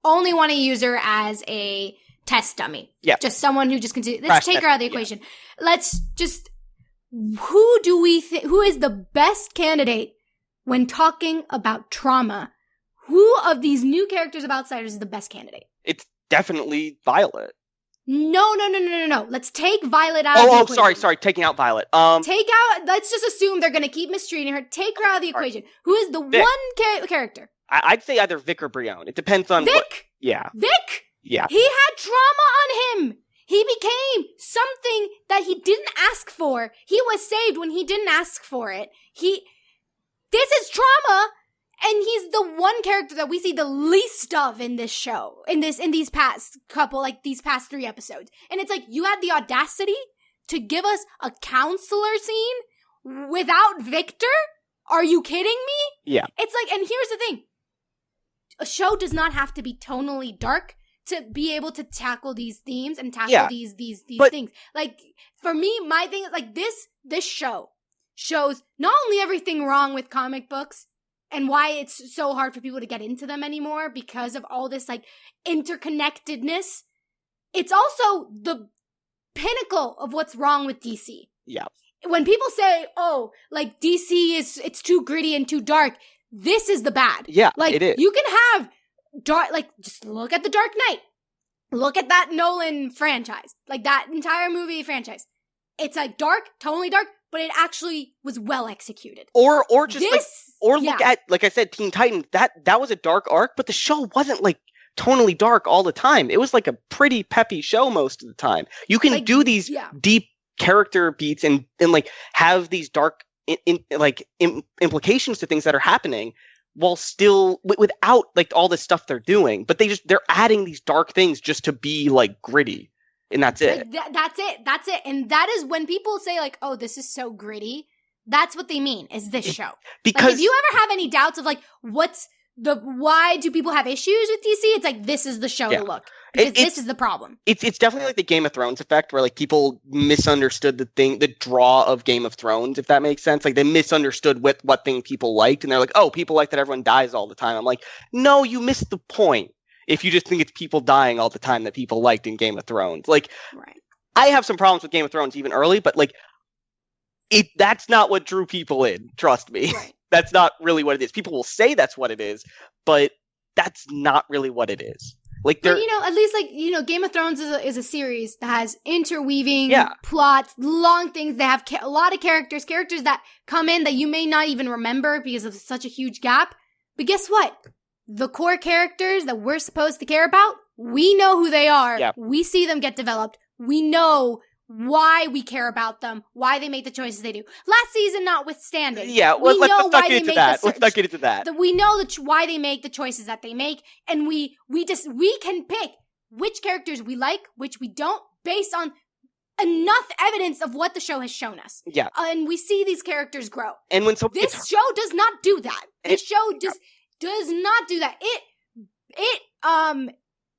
only want to use her as a test dummy. Yeah. Just someone who just continues. Let's take her out of the equation. Let's just, who is the best candidate when talking about trauma? Who of these new characters of Outsiders is the best candidate? It's definitely Violet. No. Let's take Violet out of the equation. Sorry. Taking out Violet. Let's just assume they're going to keep mistreating her. Take her out of the equation. Who is the one character? I'd say either Vic or Brion. It depends on Vic? Vic? Yeah. He had trauma on him. He became something that he didn't ask for. He was saved when he didn't ask for it. This is trauma. And he's the one character that we see the least of in this show, in these past 3 episodes. And it's like, you had the audacity to give us a counselor scene without Victor? Are you kidding me? Yeah. It's like, and here's the thing. A show does not have to be tonally dark to be able to tackle these themes and tackle these things. Like, for me, my thing is, like, this show shows not only everything wrong with comic books, and why it's so hard for people to get into them anymore because of all this, like, interconnectedness. It's also the pinnacle of what's wrong with DC. Yeah. When people say, oh, like, DC it's too gritty and too dark, this is the bad. Yeah, like, it is. You can have dark, like, just look at The Dark Knight. Look at that Nolan franchise. Like, that entire movie franchise. It's, like, dark, totally dark, but it actually was well executed. Or just look at, like I said, Teen Titans. That was a dark arc, but the show wasn't, like, tonally dark all the time. It was like a pretty peppy show most of the time. You can, like, do these deep character beats and like have these dark implications to things that are happening while still without, like, all the stuff they're doing. But they're adding these dark things just to be, like, gritty. And that's it. Like, that's it. And that is when people say, like, oh, this is so gritty. That's what they mean, is this show. Because like, if you ever have any doubts of like, why do people have issues with DC? It's like, this is the show to look. Because this is the problem. It's definitely like the Game of Thrones effect, where like people misunderstood the draw of Game of Thrones, if that makes sense. Like they misunderstood what thing people liked, and they're like, oh, people like that everyone dies all the time. I'm like, no, you missed the point. If you just think it's people dying all the time that people liked in Game of Thrones. Like, right. I have some problems with Game of Thrones even early, but like, that's not what drew people in. Trust me. Right. That's not really what it is. People will say that's what it is, but that's not really what it is. Like, but, at least like, Game of Thrones is a series that has interweaving plots, long things. They have a lot of characters that come in that you may not even remember because of such a huge gap. But guess what? The core characters that we're supposed to care about, we know who they are. Yeah. We see them get developed. We know why we care about them, why they make the choices they do. Last season notwithstanding. Yeah, let's not get into that. Let's not get into that. We know why they make the choices that they make, and we can pick which characters we like, which we don't, based on enough evidence of what the show has shown us. Yeah. And we see these characters grow. And when this show does not do that. This show just does not do that. It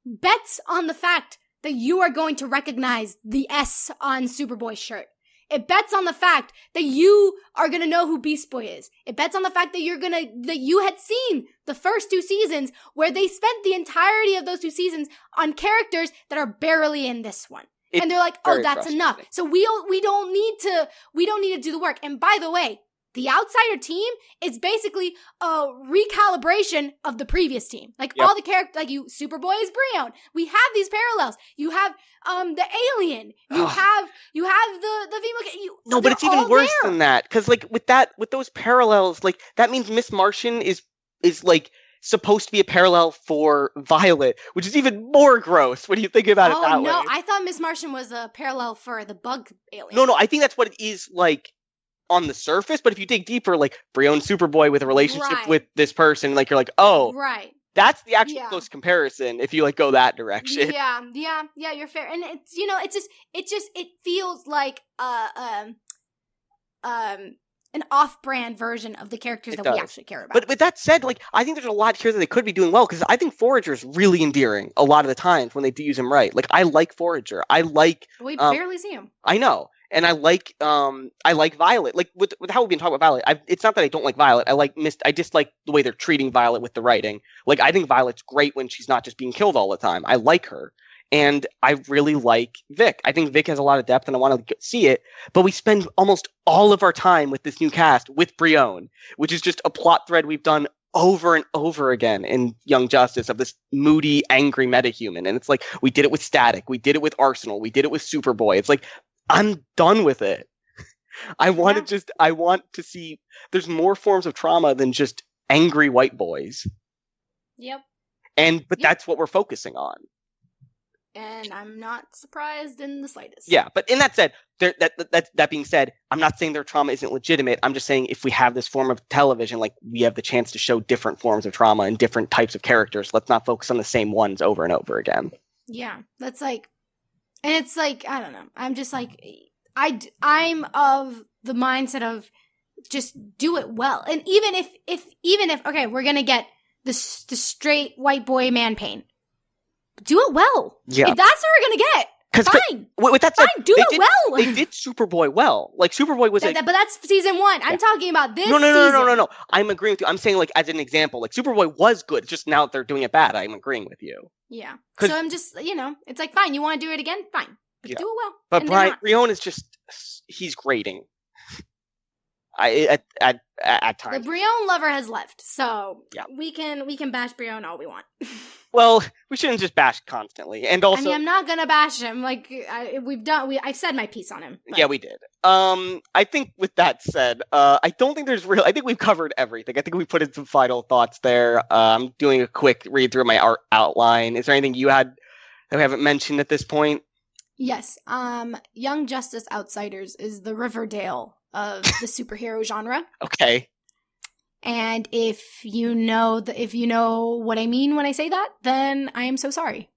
bets on the fact that you are going to recognize the S on Superboy's shirt. It bets on the fact that you are going to know who Beast Boy is. It bets on the fact that that you had seen the first 2 seasons where they spent the entirety of those 2 seasons on characters that are barely in this one. And they're like, oh, that's enough. So we don't need to do the work. And by the way, the outsider team is basically a recalibration of the previous team. Like all the characters, like Superboy is Brion. We have these parallels. You have the alien. You have the female. No, but it's even worse than that, because like with those parallels, like that means Miss Martian is like supposed to be a parallel for Violet, which is even more gross when you think about it that way. Oh no, I thought Miss Martian was a parallel for the bug alien. No, I think that's what it is like on the surface, but if you dig deeper, like Brion Superboy with a relationship with this person, like you're like, oh, right, that's the actual close comparison. If you like go that direction, yeah, you're fair, and it feels like an off-brand version of the characters we actually care about. But with that said, like I think there's a lot here that they could be doing well, because I think Forager's really endearing a lot of the times when they do use him right. Like I like Forager. We barely see him. I know. And I like Violet. Like with how we've been talking about Violet, it's not that I don't like Violet. I just like the way they're treating Violet with the writing. Like I think Violet's great when she's not just being killed all the time. I like her. And I really like Vic. I think Vic has a lot of depth and I want to see it. But we spend almost all of our time with this new cast with Brion, which is just a plot thread we've done over and over again in Young Justice, of this moody, angry metahuman. And it's like, we did it with Static. We did it with Arsenal. We did it with Superboy. It's like, I'm done with it. I want to see there's more forms of trauma than just angry white boys. Yep. But that's what we're focusing on. And I'm not surprised in the slightest. Yeah, but in that said, that being said, I'm not saying their trauma isn't legitimate. I'm just saying if we have this form of television, like we have the chance to show different forms of trauma and different types of characters. Let's not focus on the same ones over and over again. Yeah, that's like. And it's like, I don't know. I'm just like, I'm of the mindset of just do it well. And even if okay, we're going to get the straight white boy man pain. Do it well. Yeah. If that's what we're going to get, fine. With that said, do it well. They did Superboy well. Like Superboy was but that's season 1. I'm talking about this season. No. I'm agreeing with you. I'm saying like as an example, like Superboy was good. It's just now that they're doing it bad, I'm agreeing with you. Yeah. So I'm just, it's like, fine, you want to do it again? Fine. But do it well. But Brion is just, he's grating. At times. The Brion lover has left, so we can bash Brion all we want. Well, we shouldn't just bash constantly, and also. I'm not gonna bash him. Like I've said my piece on him. But. Yeah, we did. I think with that said, I don't think there's I think we've covered everything. I think we put in some final thoughts there. I'm doing a quick read through my outline. Is there anything you had that we haven't mentioned at this point? Yes. Young Justice Outsiders is the Riverdale of the superhero genre. Okay. And if you know what I mean when I say that, then I am so sorry.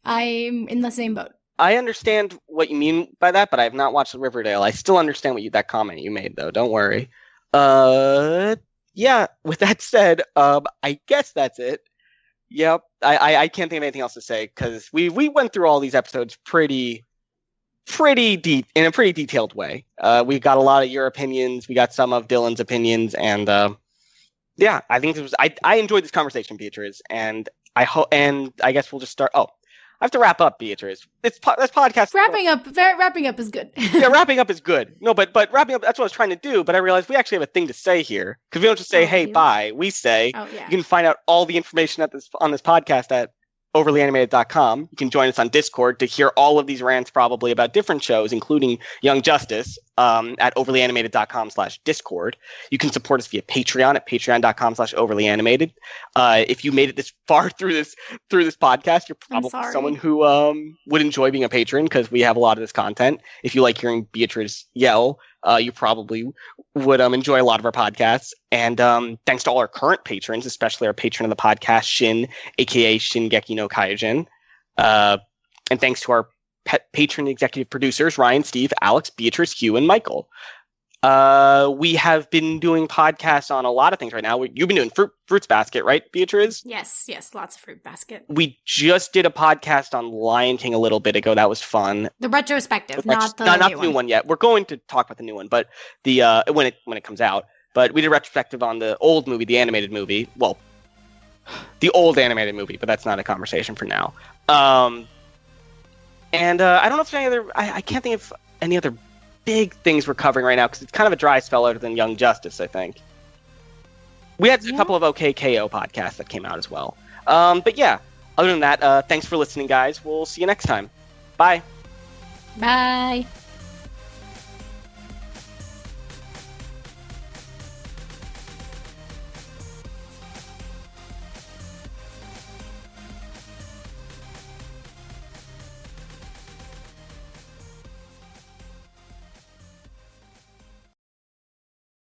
I'm in the same boat. I understand what you mean by that, but I have not watched Riverdale. I still understand that comment you made, though. Don't worry. Yeah. With that said, I guess that's it. Yep. I can't think of anything else to say because we went through all these episodes pretty deep in a pretty detailed way. We got a lot of your opinions. We got some of Dylan's opinions, and yeah, I think it was. I enjoyed this conversation, Beatriz, and I guess we'll just start. Oh, I have to wrap up, Beatriz. This podcast. Wrapping up is good. Yeah, wrapping up is good. No, but wrapping up, that's what I was trying to do. But I realized we actually have a thing to say here because we don't just say, "Hey, bye." We say, Oh, yeah. You can find out all the information on this podcast at overlyanimated.com. You can join us on Discord to hear all of these rants probably about different shows, including Young Justice, at overlyanimated.com/Discord. You can support us via Patreon at patreon.com/overlyanimated. If you made it this far through this podcast, you're probably someone who would enjoy being a patron because we have a lot of this content. If you like hearing Beatriz yell, you probably would enjoy a lot of our podcasts. And thanks to all our current patrons, especially our patron of the podcast, Shin, aka Shingeki no Kyojin. And thanks to our patron executive producers, Ryan, Steve, Alex, Beatrice, Hugh, and Michael. We have been doing podcasts on a lot of things right now. You've been doing Fruits Basket, right, Beatriz? Yes, lots of Fruit Basket. We just did a podcast on Lion King a little bit ago. That was fun. The retrospective, not the new one yet. We're going to talk about the new one, but the when it comes out. But we did a retrospective on the old movie, the animated movie. Well, the old animated movie, but that's not a conversation for now. And I don't know if there's any other. I can't think of any other big things we're covering right now because it's kind of a dry spell other than Young Justice, I think. We had a couple of OKKO podcasts that came out as well. But yeah, other than that, thanks for listening, guys. We'll see you next time. Bye. Bye.